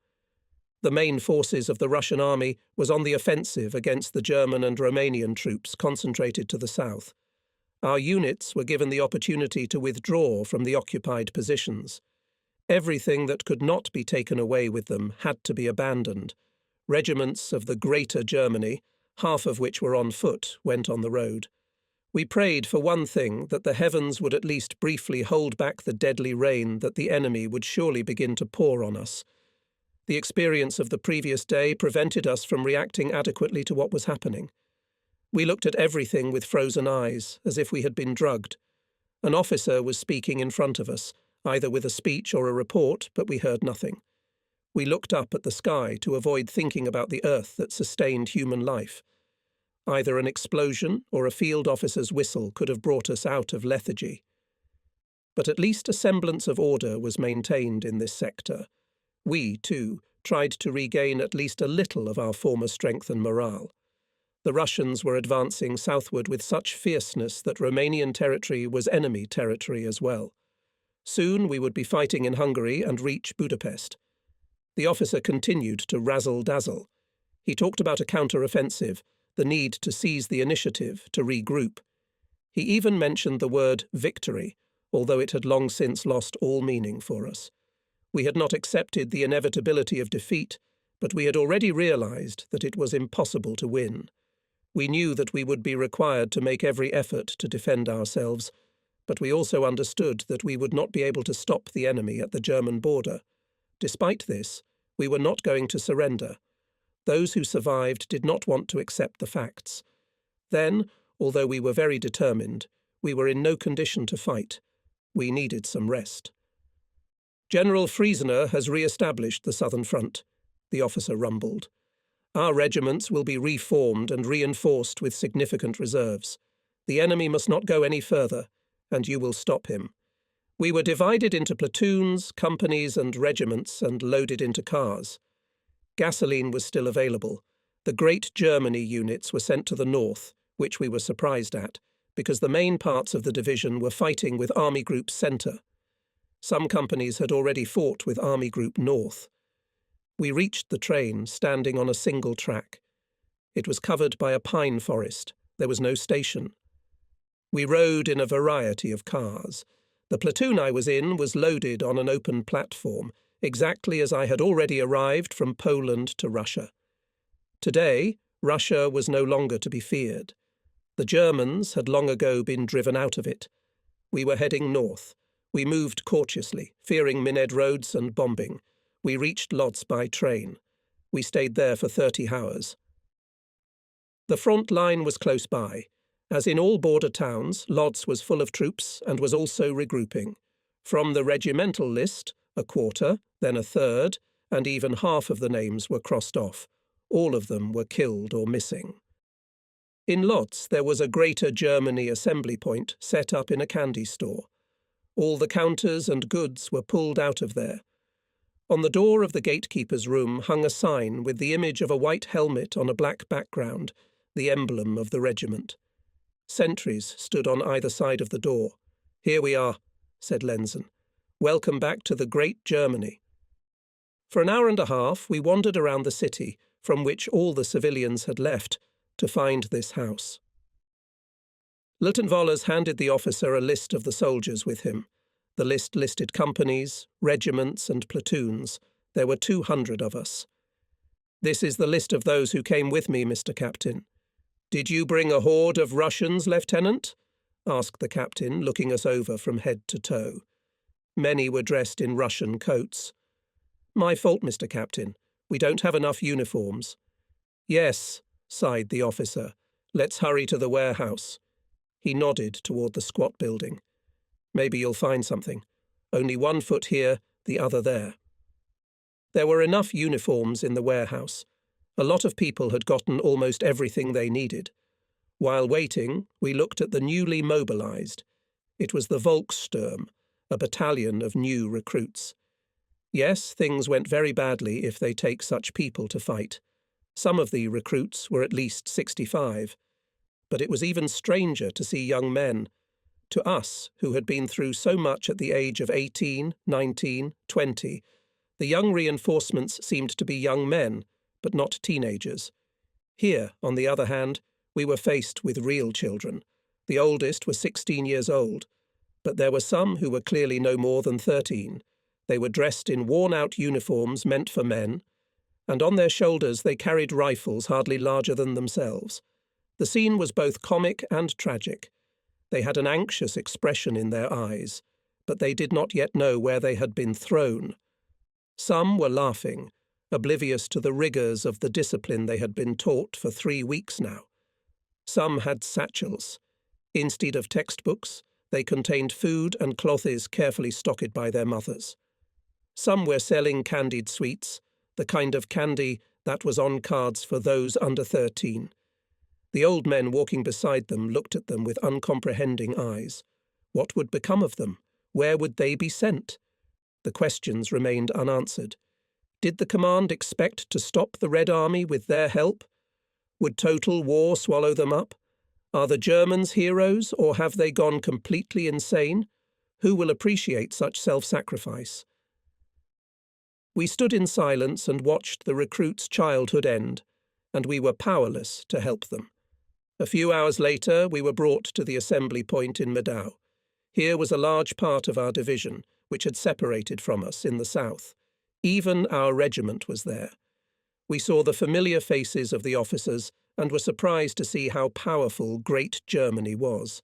The main forces of the Russian army was on the offensive against the German and Romanian troops concentrated to the south. Our units were given the opportunity to withdraw from the occupied positions. Everything that could not be taken away with them had to be abandoned. Regiments of the Greater Germany, half of which were on foot, went on the road. We prayed for one thing, that the heavens would at least briefly hold back the deadly rain that the enemy would surely begin to pour on us. The experience of the previous day prevented us from reacting adequately to what was happening. We looked at everything with frozen eyes, as if we had been drugged. An officer was speaking in front of us, either with a speech or a report, but we heard nothing. We looked up at the sky to avoid thinking about the earth that sustained human life. Either an explosion or a field officer's whistle could have brought us out of lethargy. But at least a semblance of order was maintained in this sector. We, too, tried to regain at least a little of our former strength and morale. The Russians were advancing southward with such fierceness that Romanian territory was enemy territory as well. Soon we would be fighting in Hungary and reach Budapest. The officer continued to razzle-dazzle. He talked about a counter-offensive, the need to seize the initiative, to regroup. He even mentioned the word victory, although it had long since lost all meaning for us. We had not accepted the inevitability of defeat, but we had already realized that it was impossible to win. We knew that we would be required to make every effort to defend ourselves, but we also understood that we would not be able to stop the enemy at the German border. Despite this, we were not going to surrender. Those who survived did not want to accept the facts. Then, although we were very determined, we were in no condition to fight. We needed some rest. "General Friesener has re-established the southern front," the officer rumbled. "Our regiments will be reformed and reinforced with significant reserves. The enemy must not go any further, and you will stop him. We were divided into platoons, companies and regiments and loaded into cars. Gasoline was still available. The Great Germany units were sent to the north, which we were surprised at, because the main parts of the division were fighting with Army Group Centre. Some companies had already fought with Army Group North. We reached the train, standing on a single track. It was covered by a pine forest. There was no station. We rode in a variety of cars. The platoon I was in was loaded on an open platform, exactly as I had already arrived from Poland to Russia. Today, Russia was no longer to be feared. The Germans had long ago been driven out of it. We were heading north. We moved cautiously, fearing mined roads and bombing. We reached Lodz by train. We stayed there for 30 hours. The front line was close by. As in all border towns, Lodz was full of troops and was also regrouping. From the regimental list, a quarter, then a third, and even half of the names were crossed off. All of them were killed or missing. In Lodz there was a Greater Germany assembly point set up in a candy store. All the counters and goods were pulled out of there. On the door of the gatekeeper's room hung a sign with the image of a white helmet on a black background, the emblem of the regiment. Sentries stood on either side of the door. "Here we are," said Lenzen. "Welcome back to the Great Germany." For an hour and a half we wandered around the city, from which all the civilians had left, to find this house. Lieutenant Vollers handed the officer a list of the soldiers with him. The list listed companies, regiments and platoons. There were 200 of us. "This is the list of those who came with me, Mr. Captain. "Did you bring a horde of Russians, Lieutenant?" asked the captain, looking us over from head to toe. Many were dressed in Russian coats. "My fault, Mr. Captain. We don't have enough uniforms." "Yes," sighed the officer. "Let's hurry to the warehouse." He nodded toward the squat building. "Maybe you'll find something. Only one foot here, the other there." There were enough uniforms in the warehouse. A lot of people had gotten almost everything they needed. While waiting, we looked at the newly mobilized. It was the Volkssturm, a battalion of new recruits. Yes, things went very badly if they take such people to fight. Some of the recruits were at least 65. But it was even stranger to see young men. To us, who had been through so much at the age of 18, 19, 20, the young reinforcements seemed to be young men, but not teenagers. Here, on the other hand, we were faced with real children. The oldest was 16 years old, but there were some who were clearly no more than 13. They were dressed in worn-out uniforms meant for men, and on their shoulders they carried rifles hardly larger than themselves. The scene was both comic and tragic. They had an anxious expression in their eyes, but they did not yet know where they had been thrown. Some were laughing, oblivious to the rigours of the discipline they had been taught for 3 weeks now. Some had satchels. Instead of textbooks, they contained food and clothes carefully stocked by their mothers. Some were selling candied sweets, the kind of candy that was on cards for those under 13. The old men walking beside them looked at them with uncomprehending eyes. What would become of them? Where would they be sent? The questions remained unanswered. Did the command expect to stop the Red Army with their help? Would total war swallow them up? Are the Germans heroes, or have they gone completely insane? Who will appreciate such self-sacrifice? We stood in silence and watched the recruits' childhood end, and we were powerless to help them. A few hours later, we were brought to the assembly point in Medau. Here was a large part of our division, which had separated from us in the south. Even our regiment was there. We saw the familiar faces of the officers and were surprised to see how powerful great Germany was.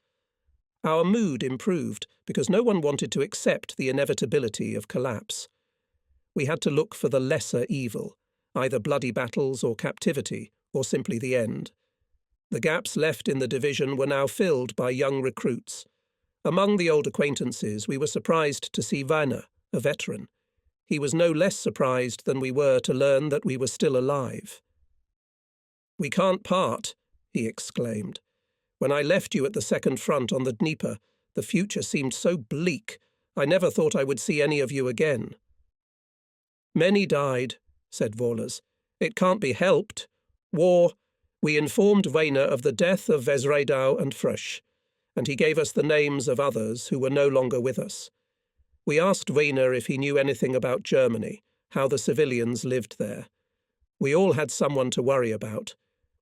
Our mood improved because no one wanted to accept the inevitability of collapse. We had to look for the lesser evil, either bloody battles or captivity, or simply the end. The gaps left in the division were now filled by young recruits. Among the old acquaintances, we were surprised to see Werner, a veteran. He was no less surprised than we were to learn that we were still alive. "We can't part," he exclaimed. "When I left you at the second front on the Dnieper, the future seemed so bleak. I never thought I would see any of you again." "Many died," said Vollers. "It can't be helped. War." We informed Weiner of the death of Vesredau and Frösch, and he gave us the names of others who were no longer with us. We asked Weiner if he knew anything about Germany, how the civilians lived there. We all had someone to worry about.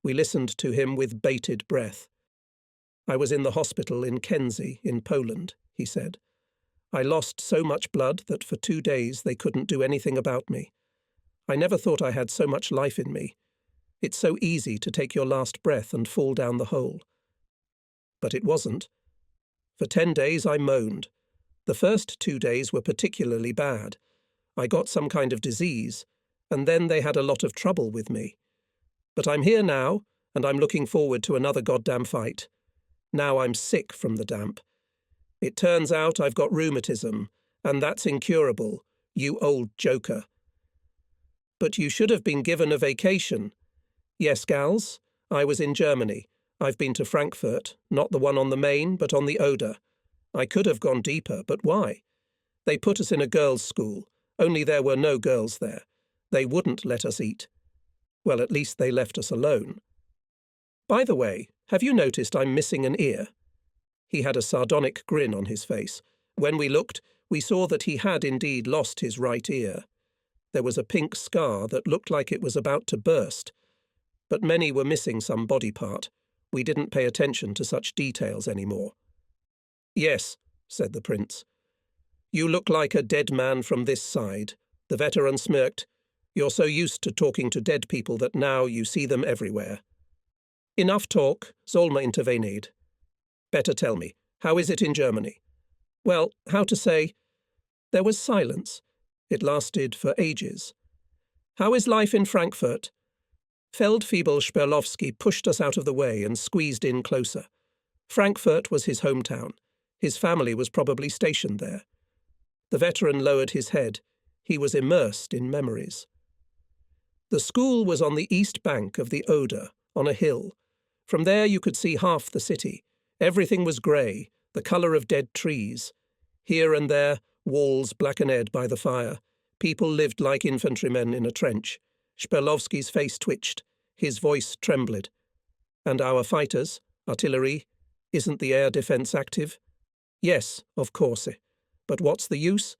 We listened to him with bated breath. "I was in the hospital in Kenzie, in Poland," he said. "I lost so much blood that for 2 days they couldn't do anything about me. I never thought I had so much life in me. It's so easy to take your last breath and fall down the hole." But it wasn't. For 10 days I moaned. The first 2 days were particularly bad. I got some kind of disease, and then they had a lot of trouble with me. But I'm here now, and I'm looking forward to another goddamn fight. Now I'm sick from the damp. It turns out I've got rheumatism, and that's incurable, you old joker. "But you should have been given a vacation." "Yes, gals, I was in Germany. I've been to Frankfurt, not the one on the Main, but on the Oder. I could have gone deeper, but why? They put us in a girls' school, only there were no girls there. They wouldn't let us eat. Well, at least they left us alone. By the way, have you noticed I'm missing an ear?" He had a sardonic grin on his face. When we looked, we saw that he had indeed lost his right ear. There was a pink scar that looked like it was about to burst. But many were missing some body part. We didn't pay attention to such details anymore. "Yes," said the prince. "You look like a dead man from this side." The veteran smirked. "You're so used to talking to dead people that now you see them everywhere." Enough talk, Zolma intervened. Better tell me, how is it in Germany? Well, how to say? There was silence. It lasted for ages. How is life in Frankfurt? Feldfebel Sperlowski pushed us out of the way and squeezed in closer. Frankfurt was his hometown. His family was probably stationed there. The veteran lowered his head. He was immersed in memories. The school was on the east bank of the Oder, on a hill. From there you could see half the city. Everything was grey, the colour of dead trees. Here and there, walls blackened by the fire. People lived like infantrymen in a trench. Sperlowski's face twitched. His voice trembled. And our fighters, artillery, isn't the air defence active? Yes, of course. But what's the use?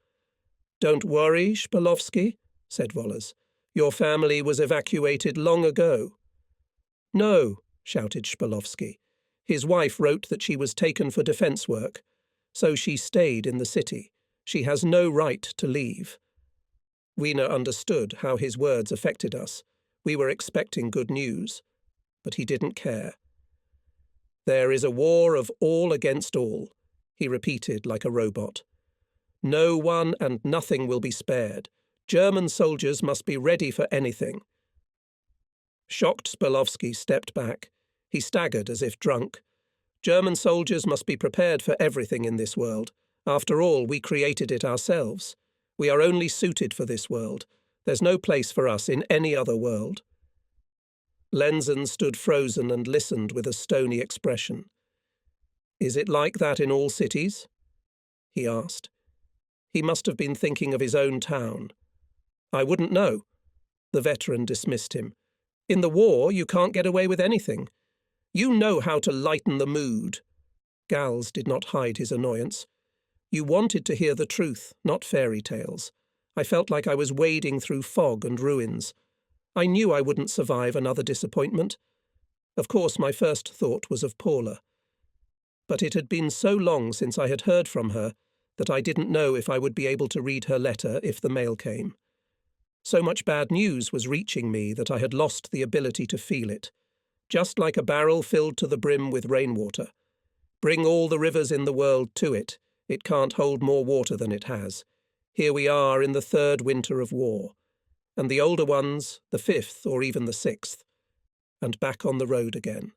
Don't worry, Sperlowski, said Wollers. Your family was evacuated long ago. No, shouted Sperlowski. His wife wrote that she was taken for defence work, so she stayed in the city. She has no right to leave. Wiener understood how his words affected us. We were expecting good news, but he didn't care. There is a war of all against all, he repeated like a robot. No one and nothing will be spared. German soldiers must be ready for anything. Shocked Sperlowski stepped back. He staggered as if drunk. German soldiers must be prepared for everything in this world. After all, we created it ourselves. We are only suited for this world. There's no place for us in any other world. Lenzen stood frozen and listened with a stony expression. Is it like that in all cities? He asked. He must have been thinking of his own town. I wouldn't know. The veteran dismissed him. In the war, you can't get away with anything. You know how to lighten the mood. Gals did not hide his annoyance. You wanted to hear the truth, not fairy tales. I felt like I was wading through fog and ruins. I knew I wouldn't survive another disappointment. Of course, my first thought was of Paula. But it had been so long since I had heard from her that I didn't know if I would be able to read her letter if the mail came. So much bad news was reaching me that I had lost the ability to feel it. Just like a barrel filled to the brim with rainwater. Bring all the rivers in the world to it. It can't hold more water than it has. Here we are in the third winter of war. And the older ones, the fifth or even the sixth. And back on the road again.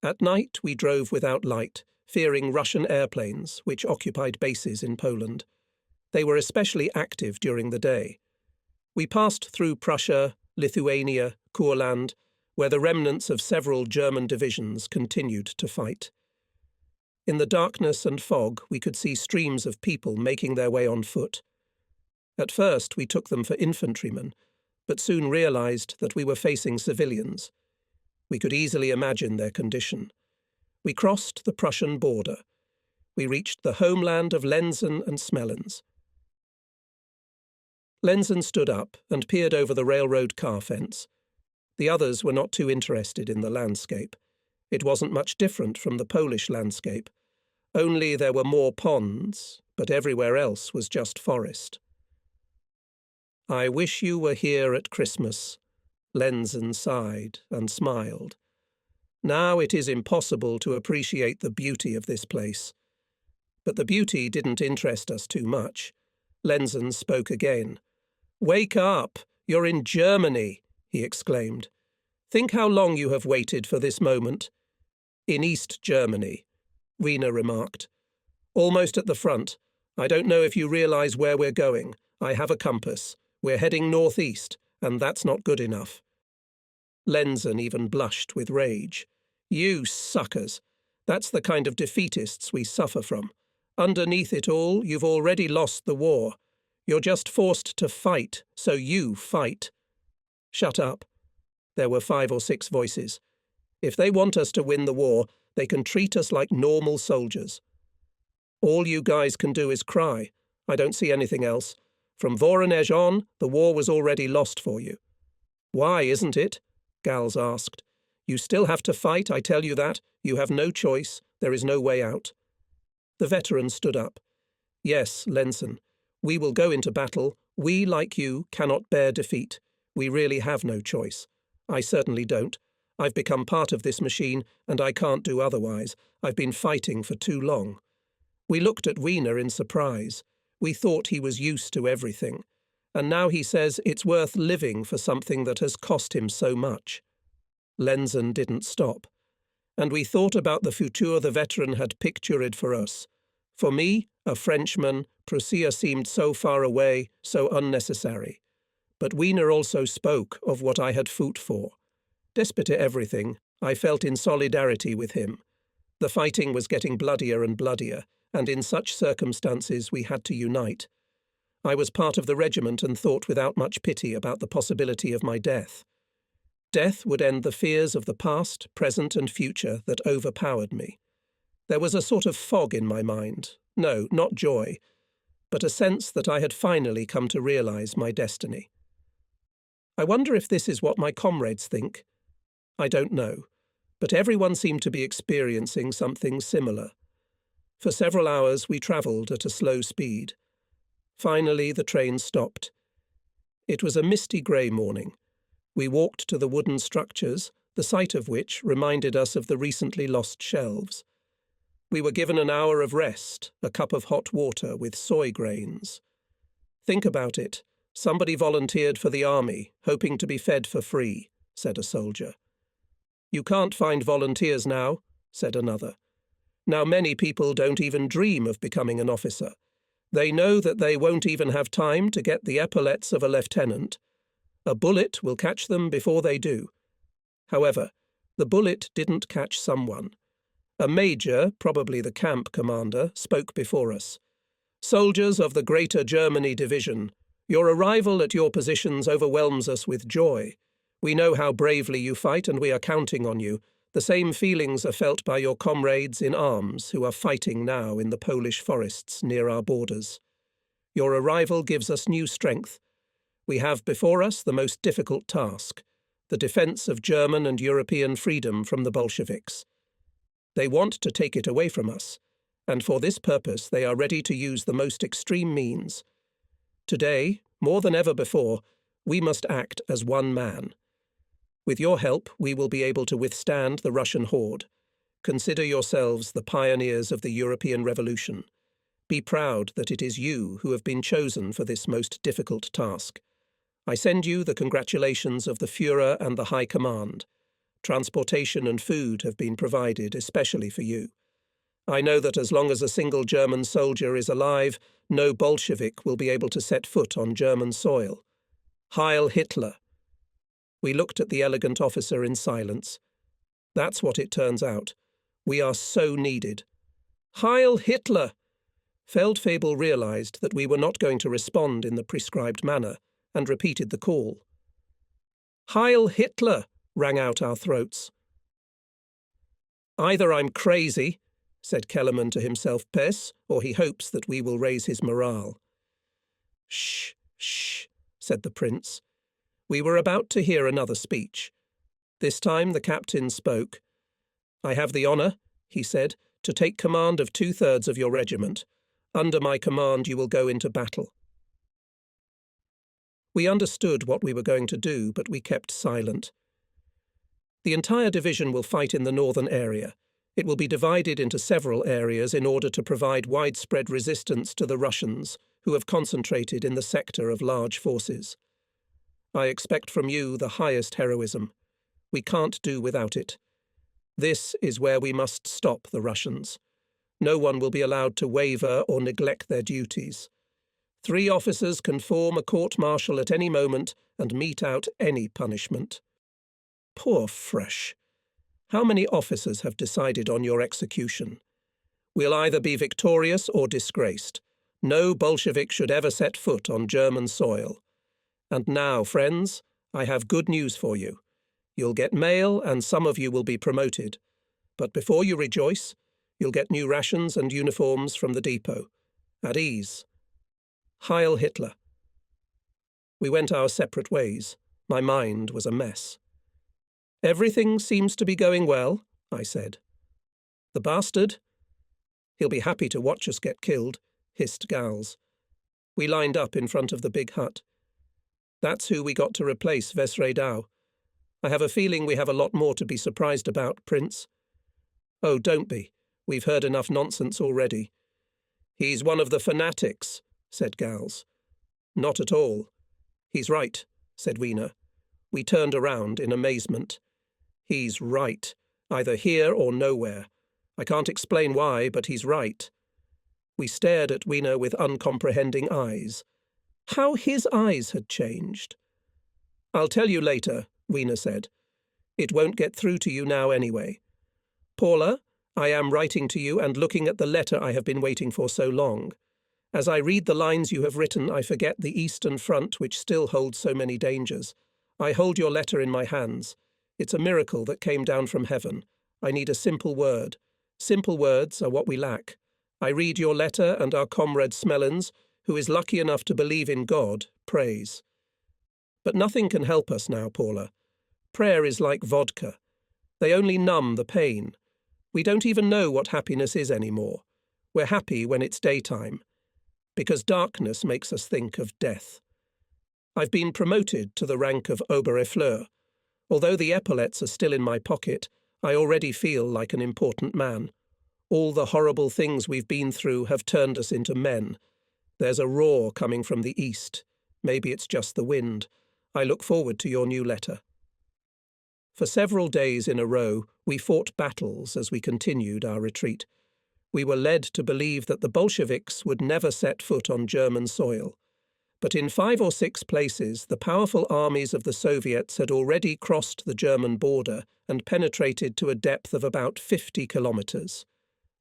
At night we drove without light, fearing Russian airplanes, which occupied bases in Poland. They were especially active during the day. We passed through Prussia, Lithuania, Courland, where the remnants of several German divisions continued to fight. In the darkness and fog, we could see streams of people making their way on foot. At first, we took them for infantrymen, but soon realized that we were facing civilians. We could easily imagine their condition. We crossed the Prussian border. We reached the homeland of Lenzen and Smellens. Lenzen stood up and peered over the railroad car fence. The others were not too interested in the landscape. It wasn't much different from the Polish landscape. Only there were more ponds, but everywhere else was just forest. I wish you were here at Christmas. Lenzen sighed and smiled. Now it is impossible to appreciate the beauty of this place. But the beauty didn't interest us too much. Lenzen spoke again. Wake up! You're in Germany! He exclaimed. Think how long you have waited for this moment. In East Germany, Wiener remarked. Almost at the front. I don't know if you realize where we're going. I have a compass. We're heading northeast, and that's not good enough. Lenzen even blushed with rage. You suckers! That's the kind of defeatists we suffer from. Underneath it all, you've already lost the war. You're just forced to fight, so you fight. Shut up. There were 5 or 6 voices. If they want us to win the war, they can treat us like normal soldiers. All you guys can do is cry. I don't see anything else. From Voronezh on, the war was already lost for you. Why isn't it? Gals asked. You still have to fight, I tell you that. You have no choice. There is no way out. The veteran stood up. Yes, Lenzen. We will go into battle. We, like you, cannot bear defeat. We really have no choice. I certainly don't. I've become part of this machine, and I can't do otherwise. I've been fighting for too long." We looked at Wiener in surprise. We thought he was used to everything. And now he says it's worth living for something that has cost him so much. Lenzen didn't stop. And we thought about the future the veteran had pictured for us. For me, a Frenchman, Prussia seemed so far away, so unnecessary. But Wiener also spoke of what I had fought for. Despite everything, I felt in solidarity with him. The fighting was getting bloodier and bloodier, and in such circumstances we had to unite. I was part of the regiment and thought without much pity about the possibility of my death. Death would end the fears of the past, present and future that overpowered me. There was a sort of fog in my mind. No, not joy, but a sense that I had finally come to realize my destiny. I wonder if this is what my comrades think. I don't know, but everyone seemed to be experiencing something similar. For several hours we travelled at a slow speed. Finally the train stopped. It was a misty grey morning. We walked to the wooden structures, the sight of which reminded us of the recently lost shelves. We were given an hour of rest, a cup of hot water with soy grains. "Think about it. Somebody volunteered for the army, hoping to be fed for free," said a soldier. "You can't find volunteers now," said another. "Now many people don't even dream of becoming an officer. They know that they won't even have time to get the epaulettes of a lieutenant. A bullet will catch them before they do." However, the bullet didn't catch someone. A major, probably the camp commander, spoke before us. "Soldiers of the Greater Germany Division, your arrival at your positions overwhelms us with joy. We know how bravely you fight and we are counting on you. The same feelings are felt by your comrades in arms who are fighting now in the Polish forests near our borders. Your arrival gives us new strength. We have before us the most difficult task, the defence of German and European freedom from the Bolsheviks. They want to take it away from us, and for this purpose they are ready to use the most extreme means. Today, more than ever before, we must act as one man. With your help, we will be able to withstand the Russian horde. Consider yourselves the pioneers of the European Revolution. Be proud that it is you who have been chosen for this most difficult task. I send you the congratulations of the Führer and the High Command. Transportation and food have been provided especially for you. I know that as long as a single German soldier is alive, no Bolshevik will be able to set foot on German soil. Heil Hitler!" We looked at the elegant officer in silence. That's what it turns out. We are so needed. "Heil Hitler!" Feldfebel realized that we were not going to respond in the prescribed manner, and repeated the call. "Heil Hitler!" rang out our throats. "Either I'm crazy," said Kellerman to himself, Pes, "or he hopes that we will raise his morale." "Shh, shh," said the prince. We were about to hear another speech. This time the captain spoke. "I have the honour," he said, "to take command of 2/3 of your regiment. Under my command you will go into battle." We understood what we were going to do, but we kept silent. The entire division will fight in the northern area. It will be divided into several areas in order to provide widespread resistance to the Russians, who have concentrated in the sector of large forces. I expect from you the highest heroism. We can't do without it. This is where we must stop the Russians. No one will be allowed to waver or neglect their duties. 3 officers can form a court-martial at any moment and mete out any punishment. Poor Fresh. How many officers have decided on your execution? We'll either be victorious or disgraced. No Bolshevik should ever set foot on German soil. And now, friends, I have good news for you. You'll get mail and some of you will be promoted. But before you rejoice, you'll get new rations and uniforms from the depot. At ease. Heil Hitler. We went our separate ways. My mind was a mess. "Everything seems to be going well," I said. "The bastard? He'll be happy to watch us get killed," hissed Gals. We lined up in front of the big hut. "That's who we got to replace Vesredau. I have a feeling we have a lot more to be surprised about, Prince. Oh, don't be. We've heard enough nonsense already. He's one of the fanatics, said Gals. Not at all. He's right, said Weena. We turned around in amazement. He's right, either here or nowhere. I can't explain why, but he's right. We stared at Weena with uncomprehending eyes. How his eyes had changed. I'll tell you later, Weena said. It won't get through to you now anyway. Paula, I am writing to you and looking at the letter I have been waiting for so long. As I read the lines you have written, I forget the Eastern Front, which still holds so many dangers. I hold your letter in my hands. It's a miracle that came down from heaven. I need a simple word. Simple words are what we lack. I read your letter, and our comrade Smellens, who is lucky enough to believe in God, prays. But nothing can help us now, Paula. Prayer is like vodka. They only numb the pain. We don't even know what happiness is anymore. We're happy when it's daytime, because darkness makes us think of death. I've been promoted to the rank of Oberefleur. Although the epaulets are still in my pocket, I already feel like an important man. All the horrible things we've been through have turned us into men. There's a roar coming from the east. Maybe it's just the wind. I look forward to your new letter. For several days in a row, we fought battles as we continued our retreat. We were led to believe that the Bolsheviks would never set foot on German soil. But in 5 or 6 places, the powerful armies of the Soviets had already crossed the German border and penetrated to a depth of about 50 kilometers.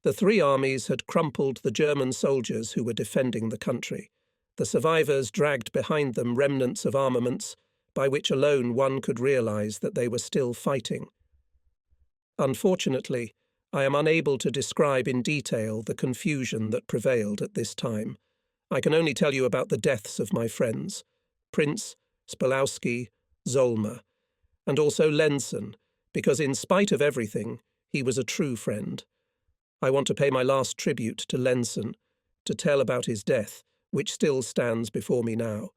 The 3 armies had crumpled the German soldiers who were defending the country. The survivors dragged behind them remnants of armaments, by which alone one could realize that they were still fighting. Unfortunately, I am unable to describe in detail the confusion that prevailed at this time. I can only tell you about the deaths of my friends, Prince, Spolowski, Zolmer, and also Lenson, because in spite of everything, he was a true friend. I want to pay my last tribute to Lenson, to tell about his death, which still stands before me now.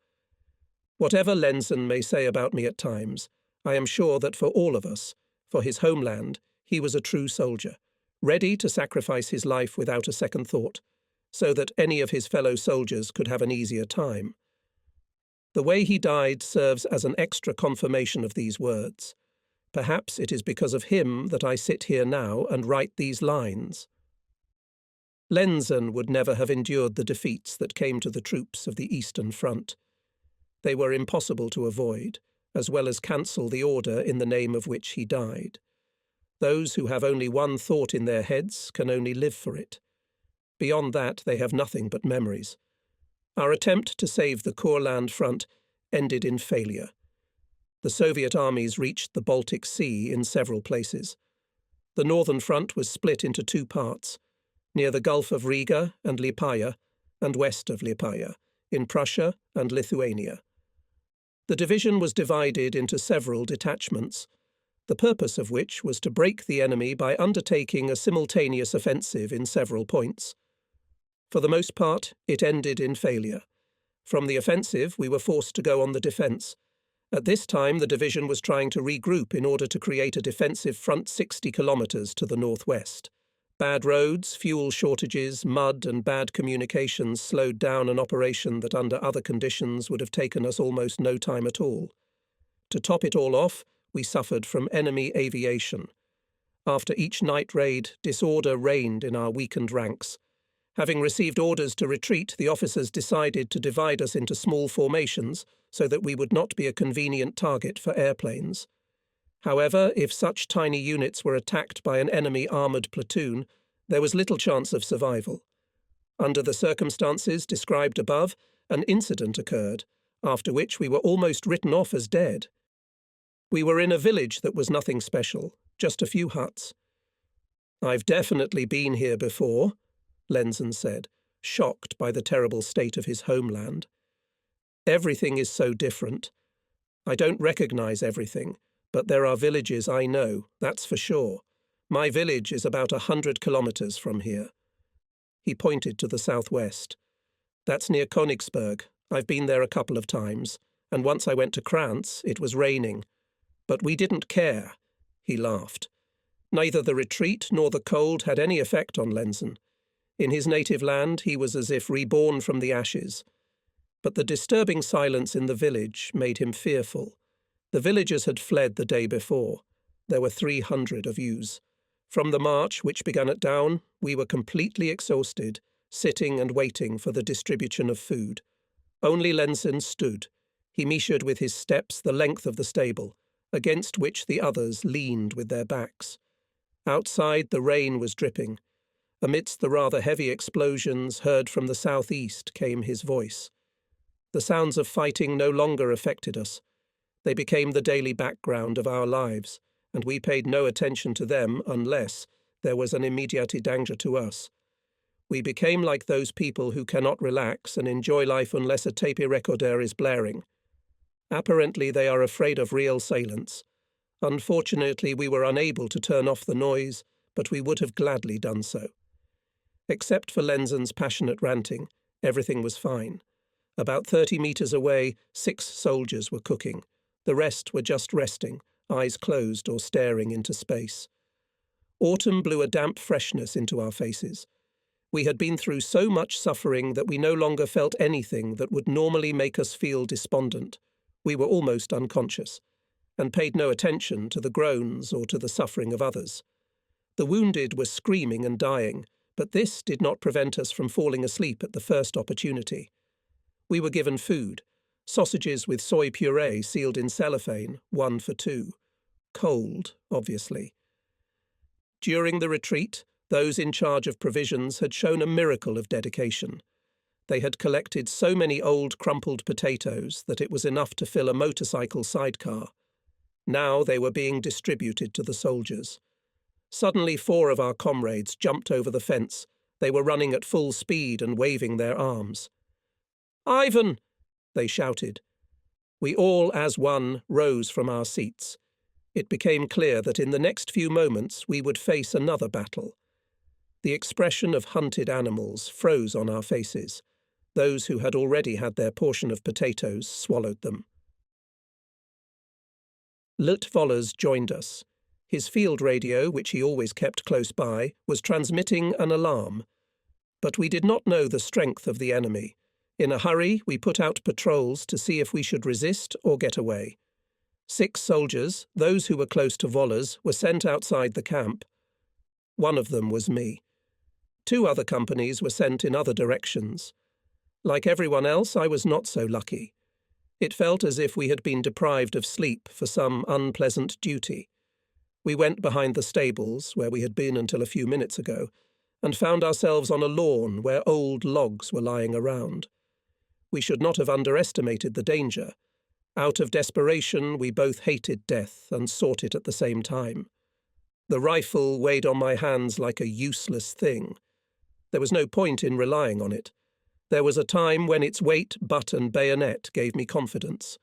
Whatever Lenson may say about me at times, I am sure that for all of us, for his homeland, he was a true soldier, ready to sacrifice his life without a second thought, so that any of his fellow soldiers could have an easier time. The way he died serves as an extra confirmation of these words. Perhaps it is because of him that I sit here now and write these lines. Lenson would never have endured the defeats that came to the troops of the Eastern Front. They were impossible to avoid, as well as cancel the order in the name of which he died. Those who have only one thought in their heads can only live for it. Beyond that, they have nothing but memories. Our attempt to save the Courland front ended in failure. The Soviet armies reached the Baltic Sea in several places. The northern front was split into 2 parts, near the Gulf of Riga and Liepaja, and west of Liepaja, in Prussia and Lithuania. The division was divided into several detachments, the purpose of which was to break the enemy by undertaking a simultaneous offensive in several points. For the most part, it ended in failure. From the offensive, we were forced to go on the defence. At this time, the division was trying to regroup in order to create a defensive front 60 kilometres to the northwest. Bad roads, fuel shortages, mud and bad communications slowed down an operation that under other conditions would have taken us almost no time at all. To top it all off, we suffered from enemy aviation. After each night raid, disorder reigned in our weakened ranks. Having received orders to retreat, the officers decided to divide us into small formations so that we would not be a convenient target for airplanes. However, if such tiny units were attacked by an enemy armoured platoon, there was little chance of survival. Under the circumstances described above, an incident occurred, after which we were almost written off as dead. We were in a village that was nothing special, just a few huts. "I've definitely been here before," Lenson said, shocked by the terrible state of his homeland. "Everything is so different. I don't recognize everything, but there are villages I know, that's for sure. My village is about 100 kilometers from here." He pointed to the southwest. "That's near Königsberg. I've been there a couple of times, and once I went to Krantz, it was raining. But we didn't care. He laughed. Neither the retreat nor the cold had any effect on Lenzen. In his native land, he was as if reborn from the ashes. But the disturbing silence in the village made him fearful. The villagers had fled the day before. There were 300 of yous. From the march, which began at dawn, we were completely exhausted, sitting and waiting for the distribution of food. Only Lenzen stood. He measured with his steps the length of the stable, against which the others leaned with their backs. Outside, the rain was dripping. Amidst the rather heavy explosions heard from the southeast came his voice. The sounds of fighting no longer affected us. They became the daily background of our lives, and we paid no attention to them unless there was an immediate danger to us. We became like those people who cannot relax and enjoy life unless a tape recorder is blaring. Apparently they are afraid of real assailants. Unfortunately, we were unable to turn off the noise, but we would have gladly done so. Except for Lenzen's passionate ranting, everything was fine. About 30 meters away, 6 soldiers were cooking. The rest were just resting, eyes closed or staring into space. Autumn blew a damp freshness into our faces. We had been through so much suffering that we no longer felt anything that would normally make us feel despondent. We were almost unconscious, and paid no attention to the groans or to the suffering of others. The wounded were screaming and dying, but this did not prevent us from falling asleep at the first opportunity. We were given food, sausages with soy puree sealed in cellophane, 1 for 2. Cold, obviously. During the retreat, those in charge of provisions had shown a miracle of dedication. They had collected so many old crumpled potatoes that it was enough to fill a motorcycle sidecar. Now they were being distributed to the soldiers. Suddenly 4 of our comrades jumped over the fence. They were running at full speed and waving their arms. "Ivan!" they shouted. We all, as one, rose from our seats. It became clear that in the next few moments we would face another battle. The expression of hunted animals froze on our faces. Those who had already had their portion of potatoes swallowed them. Lut Vollers joined us. His field radio, which he always kept close by, was transmitting an alarm. But we did not know the strength of the enemy. In a hurry, we put out patrols to see if we should resist or get away. 6 soldiers, those who were close to Vollers, were sent outside the camp. One of them was me. 2 other companies were sent in other directions. Like everyone else, I was not so lucky. It felt as if we had been deprived of sleep for some unpleasant duty. We went behind the stables, where we had been until a few minutes ago, and found ourselves on a lawn where old logs were lying around. We should not have underestimated the danger. Out of desperation, we both hated death and sought it at the same time. The rifle weighed on my hands like a useless thing. There was no point in relying on it. There was a time when its weight, butt and bayonet gave me confidence.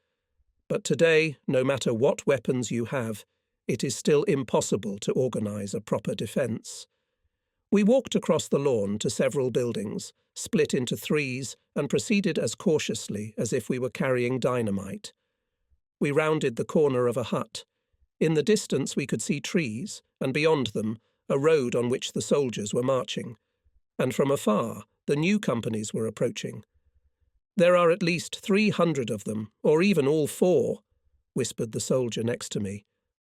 But today, no matter what weapons you have, it is still impossible to organize a proper defense. We walked across the lawn to several buildings, split into 3s, and proceeded as cautiously as if we were carrying dynamite. We rounded the corner of a hut. In the distance we could see trees, and beyond them, a road on which the soldiers were marching. And from afar, the new companies were approaching. "There are at least 300 of them, or even all 4, whispered the soldier next to me.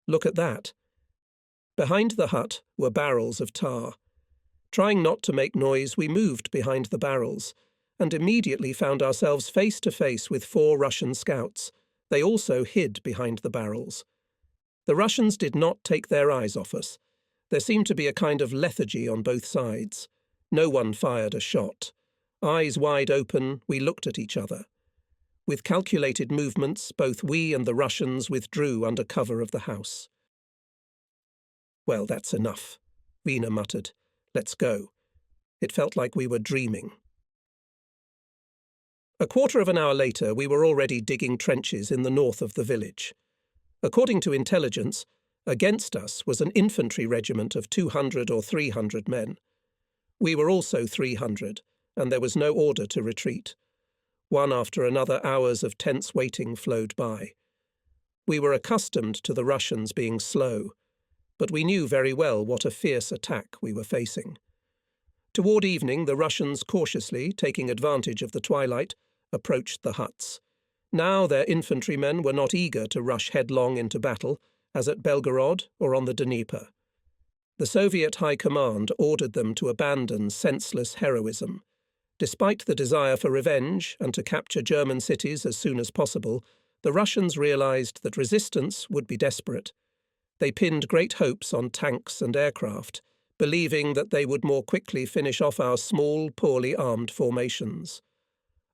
"Look at that." Behind the hut were barrels of tar. Trying not to make noise, we moved behind the barrels, and immediately found ourselves face to face with 4 Russian scouts. They also hid behind the barrels. The Russians did not take their eyes off us. There seemed to be a kind of lethargy on both sides. No one fired a shot. Eyes wide open, we looked at each other. With calculated movements, both we and the Russians withdrew under cover of the house. "Well, that's enough," Vina muttered. "Let's go." It felt like we were dreaming. A quarter of an hour later, we were already digging trenches in the north of the village. According to intelligence, against us was an infantry regiment of 200 or 300 men. We were also 300, and there was no order to retreat. One after another hours of tense waiting flowed by. We were accustomed to the Russians being slow, but we knew very well what a fierce attack we were facing. Toward evening, the Russians cautiously, taking advantage of the twilight, approached the huts. Now their infantrymen were not eager to rush headlong into battle, as at Belgorod or on the Dnieper. The Soviet High Command ordered them to abandon senseless heroism. Despite the desire for revenge and to capture German cities as soon as possible, the Russians realized that resistance would be desperate. They pinned great hopes on tanks and aircraft, believing that they would more quickly finish off our small, poorly armed formations.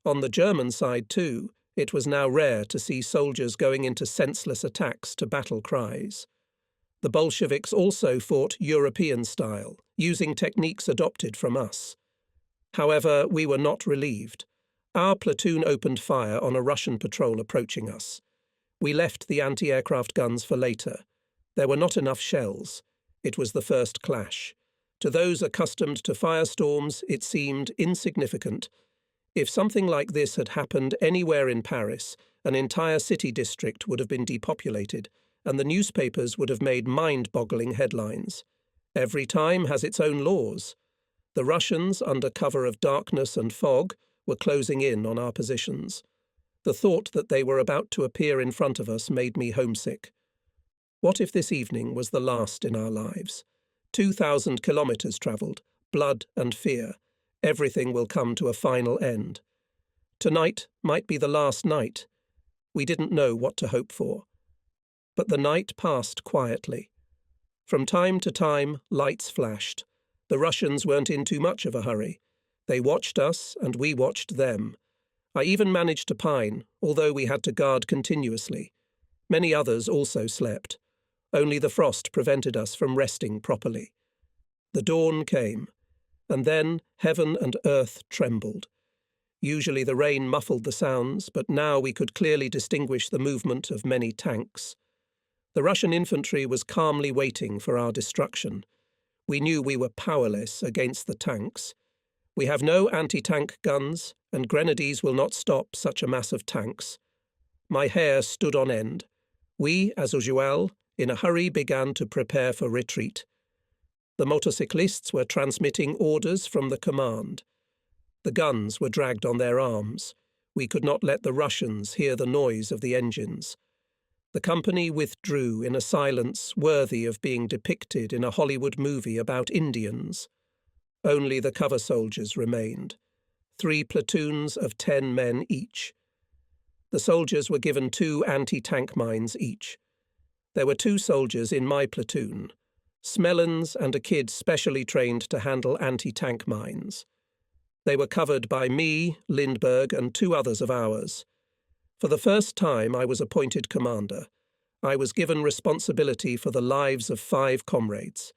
On the German side, too, it was now rare to see soldiers going into senseless attacks to battle cries. The Bolsheviks also fought European style, using techniques adopted from us. However, we were not relieved. Our platoon opened fire on a Russian patrol approaching us. We left the anti-aircraft guns for later. There were not enough shells. It was the first clash. To those accustomed to firestorms, it seemed insignificant. If something like this had happened anywhere in Paris, an entire city district would have been depopulated, and the newspapers would have made mind-boggling headlines. Every time has its own laws. The Russians, under cover of darkness and fog, were closing in on our positions. The thought that they were about to appear in front of us made me homesick. What if this evening was the last in our lives? 2,000 kilometers travelled, blood and fear. Everything will come to a final end. Tonight might be the last night. We didn't know what to hope for. But the night passed quietly. From time to time, lights flashed. The Russians weren't in too much of a hurry. They watched us, and we watched them. I even managed to pine, although we had to guard continuously. Many others also slept. Only the frost prevented us from resting properly. The dawn came, and then heaven and earth trembled. Usually the rain muffled the sounds, but now we could clearly distinguish the movement of many tanks. The Russian infantry was calmly waiting for our destruction. We knew we were powerless against the tanks. We have no anti-tank guns, and grenadiers will not stop such a mass of tanks. My hair stood on end. We, as usual, in a hurry began to prepare for retreat. The motorcyclists were transmitting orders from the command. The guns were dragged on their arms. We could not let the Russians hear the noise of the engines. The company withdrew in a silence worthy of being depicted in a Hollywood movie about Indians. Only the cover soldiers remained, 3 platoons of 10 men each. The soldiers were given 2 anti-tank mines each. There were 2 soldiers in my platoon, Smellens and a kid specially trained to handle anti-tank mines. They were covered by me, Lindbergh, and 2 others of ours. For the first time I was appointed commander. I was given responsibility for the lives of 5 comrades.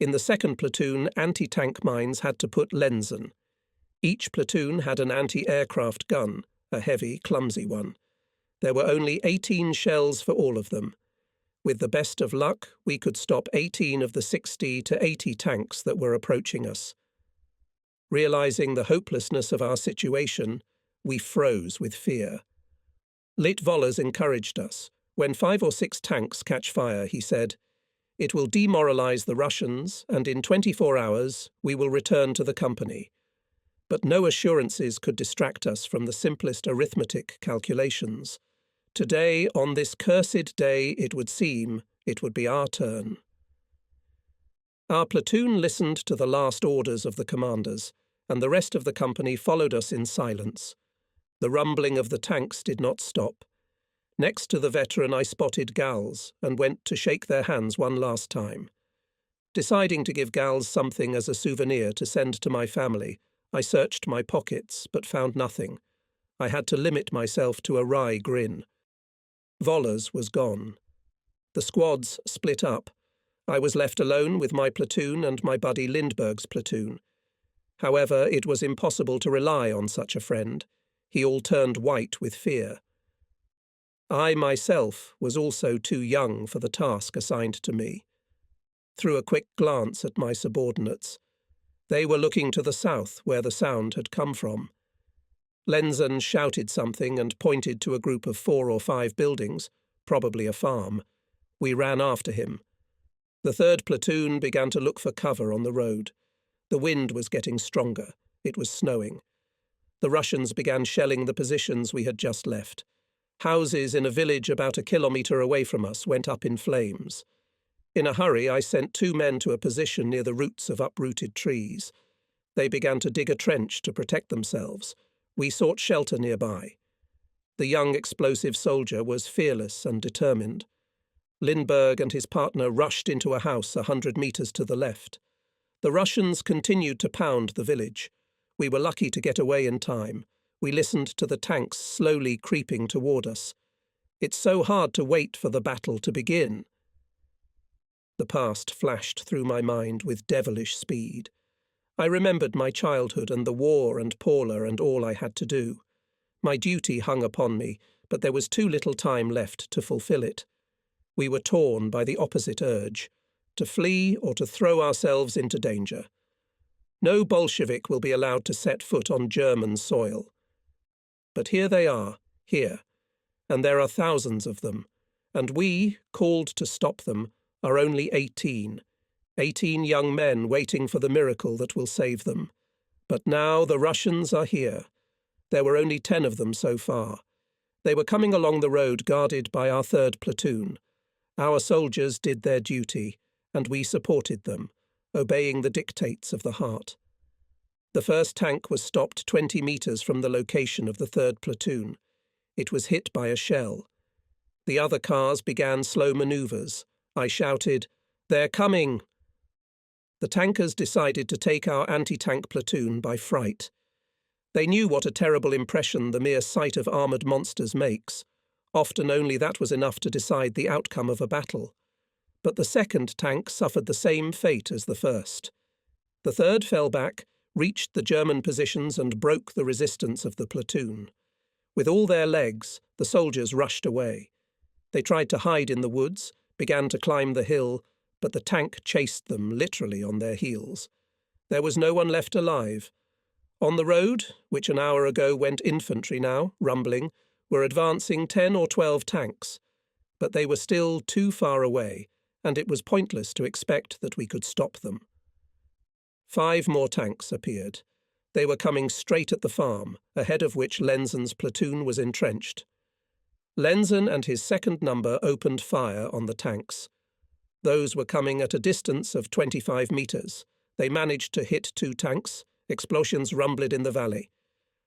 In the second platoon, anti-tank mines had to put Lenzen. Each platoon had an anti-aircraft gun, a heavy, clumsy one. There were only 18 shells for all of them. With the best of luck, we could stop 18 of the 60 to 80 tanks that were approaching us. Realizing the hopelessness of our situation, we froze with fear. Lit Wollers encouraged us. When 5 or 6 tanks catch fire, he said, "It will demoralize the Russians, and in 24 hours we will return to the company." But no assurances could distract us from the simplest arithmetic calculations. Today, on this cursed day, it would seem, it would be our turn. Our platoon listened to the last orders of the commanders, and the rest of the company followed us in silence. The rumbling of the tanks did not stop. Next to the veteran I spotted Gals and went to shake their hands one last time. Deciding to give Gals something as a souvenir to send to my family, I searched my pockets but found nothing. I had to limit myself to a wry grin. Wollers was gone. The squads split up. I was left alone with my platoon and my buddy Lindbergh's platoon. However, it was impossible to rely on such a friend. He all turned white with fear. I myself was also too young for the task assigned to me. Threw a quick glance at my subordinates. They were looking to the south, where the sound had come from. Lenzen shouted something and pointed to a group of 4 or 5 buildings, probably a farm. We ran after him. The 3rd platoon began to look for cover on the road. The wind was getting stronger. It was snowing. The Russians began shelling the positions we had just left. Houses in a village about a kilometre away from us went up in flames. In a hurry, I sent 2 men to a position near the roots of uprooted trees. They began to dig a trench to protect themselves. We sought shelter nearby. The young explosive soldier was fearless and determined. Lindbergh and his partner rushed into a house 100 metres to the left. The Russians continued to pound the village. We were lucky to get away in time. We listened to the tanks slowly creeping toward us. It's so hard to wait for the battle to begin. The past flashed through my mind with devilish speed. I remembered my childhood and the war and Paula and all I had to do. My duty hung upon me, but there was too little time left to fulfill it. We were torn by the opposite urge, to flee or to throw ourselves into danger. No Bolshevik will be allowed to set foot on German soil. But here they are, here, and there are thousands of them, and we, called to stop them, are only 18 young men waiting for the miracle that will save them. But now the Russians are here. There were only 10 of them so far. They were coming along the road guarded by our 3rd platoon. Our soldiers did their duty, and we supported them, obeying the dictates of the heart. The first tank was stopped 20 metres from the location of the 3rd platoon. It was hit by a shell. The other cars began slow manoeuvres. I shouted, "They're coming!" The tankers decided to take our anti-tank platoon by fright. They knew what a terrible impression the mere sight of armoured monsters makes. Often only that was enough to decide the outcome of a battle. But the 2nd tank suffered the same fate as the 1st. The 3rd fell back, reached the German positions and broke the resistance of the platoon. With all their legs, the soldiers rushed away. They tried to hide in the woods, began to climb the hill, but the tank chased them literally on their heels. There was no one left alive. On the road, which an hour ago went infantry now, rumbling, were advancing 10 or 12 tanks. But they were still too far away, and it was pointless to expect that we could stop them. 5 more tanks appeared. They were coming straight at the farm, ahead of which Lenzen's platoon was entrenched. Lenzen and his 2nd number opened fire on the tanks. Those were coming at a distance of 25 metres. They managed to hit 2 tanks. Explosions rumbled in the valley.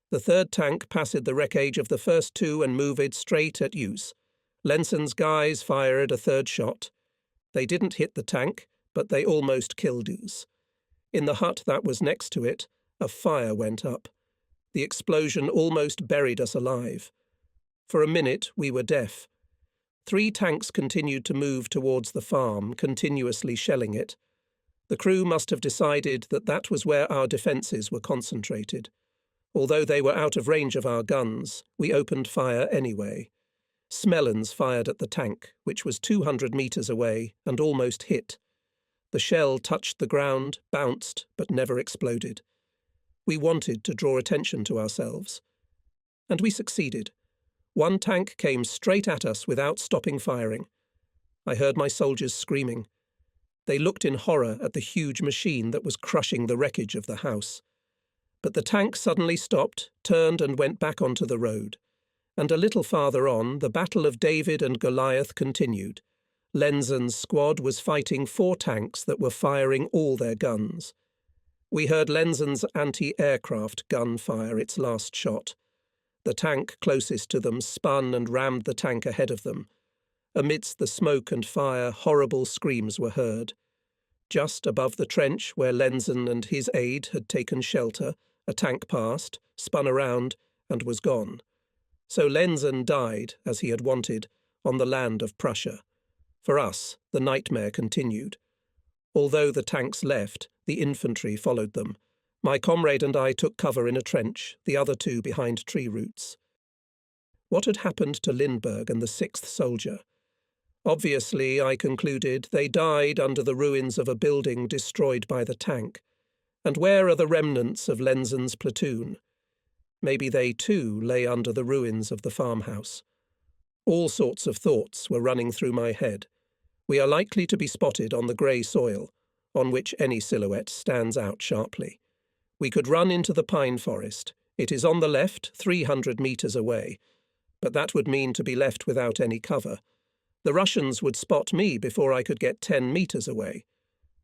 The 3rd tank passed the wreckage of the first 2 and moved straight at us. Lenzen's guys fired a 3rd shot. They didn't hit the tank, but they almost killed us. In the hut that was next to it, a fire went up. The explosion almost buried us alive. For a minute, we were deaf. 3 tanks continued to move towards the farm, continuously shelling it. The crew must have decided that that was where our defences were concentrated. Although they were out of range of our guns, we opened fire anyway. Smellens fired at the tank, which was 200 metres away, and almost hit. The shell touched the ground, bounced, but never exploded. We wanted to draw attention to ourselves. And we succeeded. 1 tank came straight at us without stopping firing. I heard my soldiers screaming. They looked in horror at the huge machine that was crushing the wreckage of the house. But the tank suddenly stopped, turned and went back onto the road. And a little farther on, the battle of David and Goliath continued. Lenzen's squad was fighting 4 tanks that were firing all their guns. We heard Lenzen's anti-aircraft gun fire its last shot. The tank closest to them spun and rammed the tank ahead of them. Amidst the smoke and fire, horrible screams were heard. Just above the trench where Lenzen and his aide had taken shelter, a tank passed, spun around, and was gone. So Lenzen died, as he had wanted, on the land of Prussia. For us, the nightmare continued. Although the tanks left, the infantry followed them. My comrade and I took cover in a trench, the other 2 behind tree roots. What had happened to Lindbergh and the 6th soldier? Obviously, I concluded, they died under the ruins of a building destroyed by the tank. And where are the remnants of Lenzen's platoon? Maybe they too lay under the ruins of the farmhouse. All sorts of thoughts were running through my head. We are likely to be spotted on the grey soil, on which any silhouette stands out sharply. We could run into the pine forest. It is on the left, 300 metres away, but that would mean to be left without any cover. The Russians would spot me before I could get 10 metres away.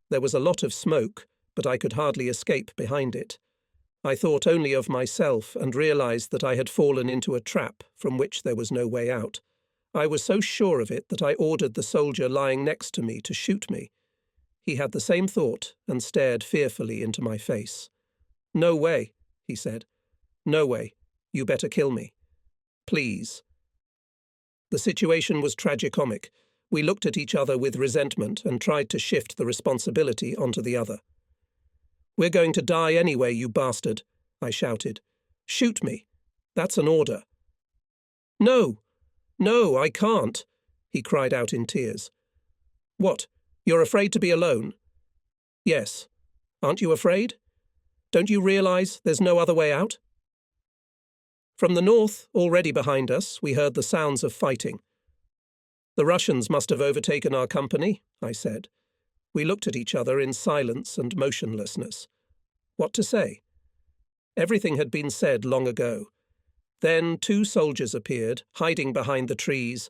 There was a lot of smoke, but I could hardly escape behind it. I thought only of myself and realised that I had fallen into a trap from which there was no way out. I was so sure of it that I ordered the soldier lying next to me to shoot me. He had the same thought and stared fearfully into my face. "No way," he said. "No way. You better kill me. Please." The situation was tragicomic. We looked at each other with resentment and tried to shift the responsibility onto the other. "We're going to die anyway, you bastard," I shouted. "Shoot me. That's an order." "No, no, I can't," he cried out in tears. "What, you're afraid to be alone?" "Yes. Aren't you afraid? Don't you realise there's no other way out?" From the north, already behind us, we heard the sounds of fighting. "The Russians must have overtaken our company," I said. We looked at each other in silence and motionlessness. What to say? Everything had been said long ago. Then 2 soldiers appeared, hiding behind the trees,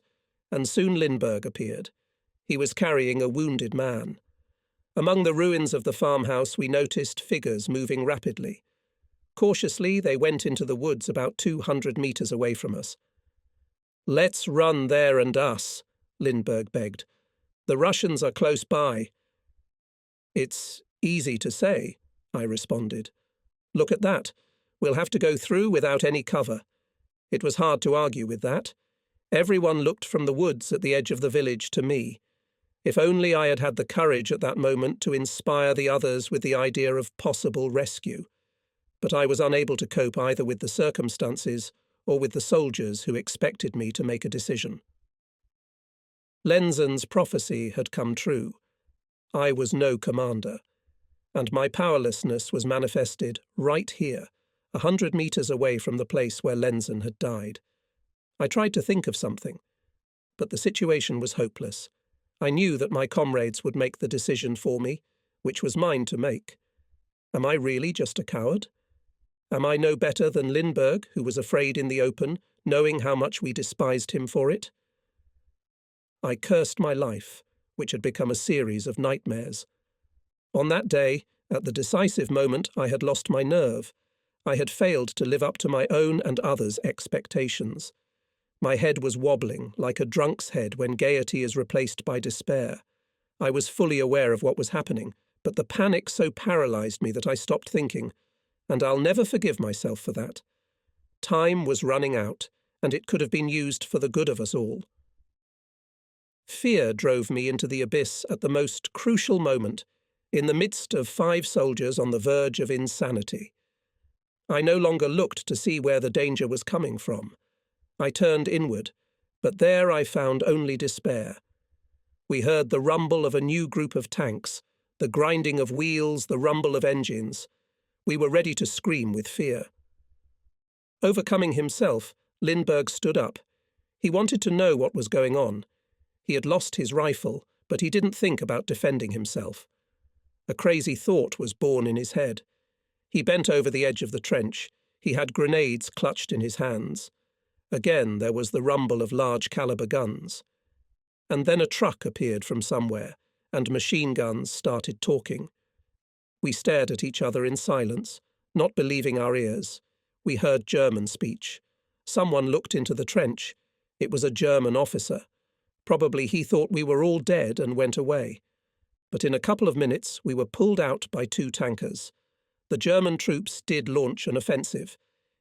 and soon Lindbergh appeared. He was carrying a wounded man. Among the ruins of the farmhouse we noticed figures moving rapidly. Cautiously they went into the woods about 200 metres away from us. "Let's run there and us," Lindbergh begged. "The Russians are close by." "It's easy to say," I responded. "Look at that. We'll have to go through without any cover." It was hard to argue with that. Everyone looked from the woods at the edge of the village to me. If only I had had the courage at that moment to inspire the others with the idea of possible rescue. But I was unable to cope either with the circumstances or with the soldiers who expected me to make a decision. Lenzen's prophecy had come true. I was no commander, and my powerlessness was manifested right here, 100 metres away from the place where Lenzen had died. I tried to think of something, but the situation was hopeless. I knew that my comrades would make the decision for me, which was mine to make. Am I really just a coward? Am I no better than Lindbergh, who was afraid in the open, knowing how much we despised him for it? I cursed my life, which had become a series of nightmares. On that day, at the decisive moment, I had lost my nerve. I had failed to live up to my own and others' expectations. My head was wobbling, like a drunk's head when gaiety is replaced by despair. I was fully aware of what was happening, but the panic so paralysed me that I stopped thinking, and I'll never forgive myself for that. Time was running out, and it could have been used for the good of us all. Fear drove me into the abyss at the most crucial moment, in the midst of 5 soldiers on the verge of insanity. I no longer looked to see where the danger was coming from. I turned inward, but there I found only despair. We heard the rumble of a new group of tanks, the grinding of wheels, the rumble of engines. We were ready to scream with fear. Overcoming himself, Lindbergh stood up. He wanted to know what was going on. He had lost his rifle, but he didn't think about defending himself. A crazy thought was born in his head. He bent over the edge of the trench. He had grenades clutched in his hands. Again there was the rumble of large-caliber guns. And then a truck appeared from somewhere, and machine guns started talking. We stared at each other in silence, not believing our ears. We heard German speech. Someone looked into the trench. It was a German officer. Probably he thought we were all dead and went away. But in a couple of minutes we were pulled out by 2 tankers. The German troops did launch an offensive.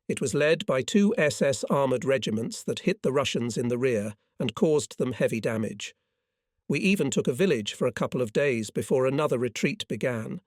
It was led by 2 SS armoured regiments that hit the Russians in the rear and caused them heavy damage. We even took a village for a couple of days before another retreat began.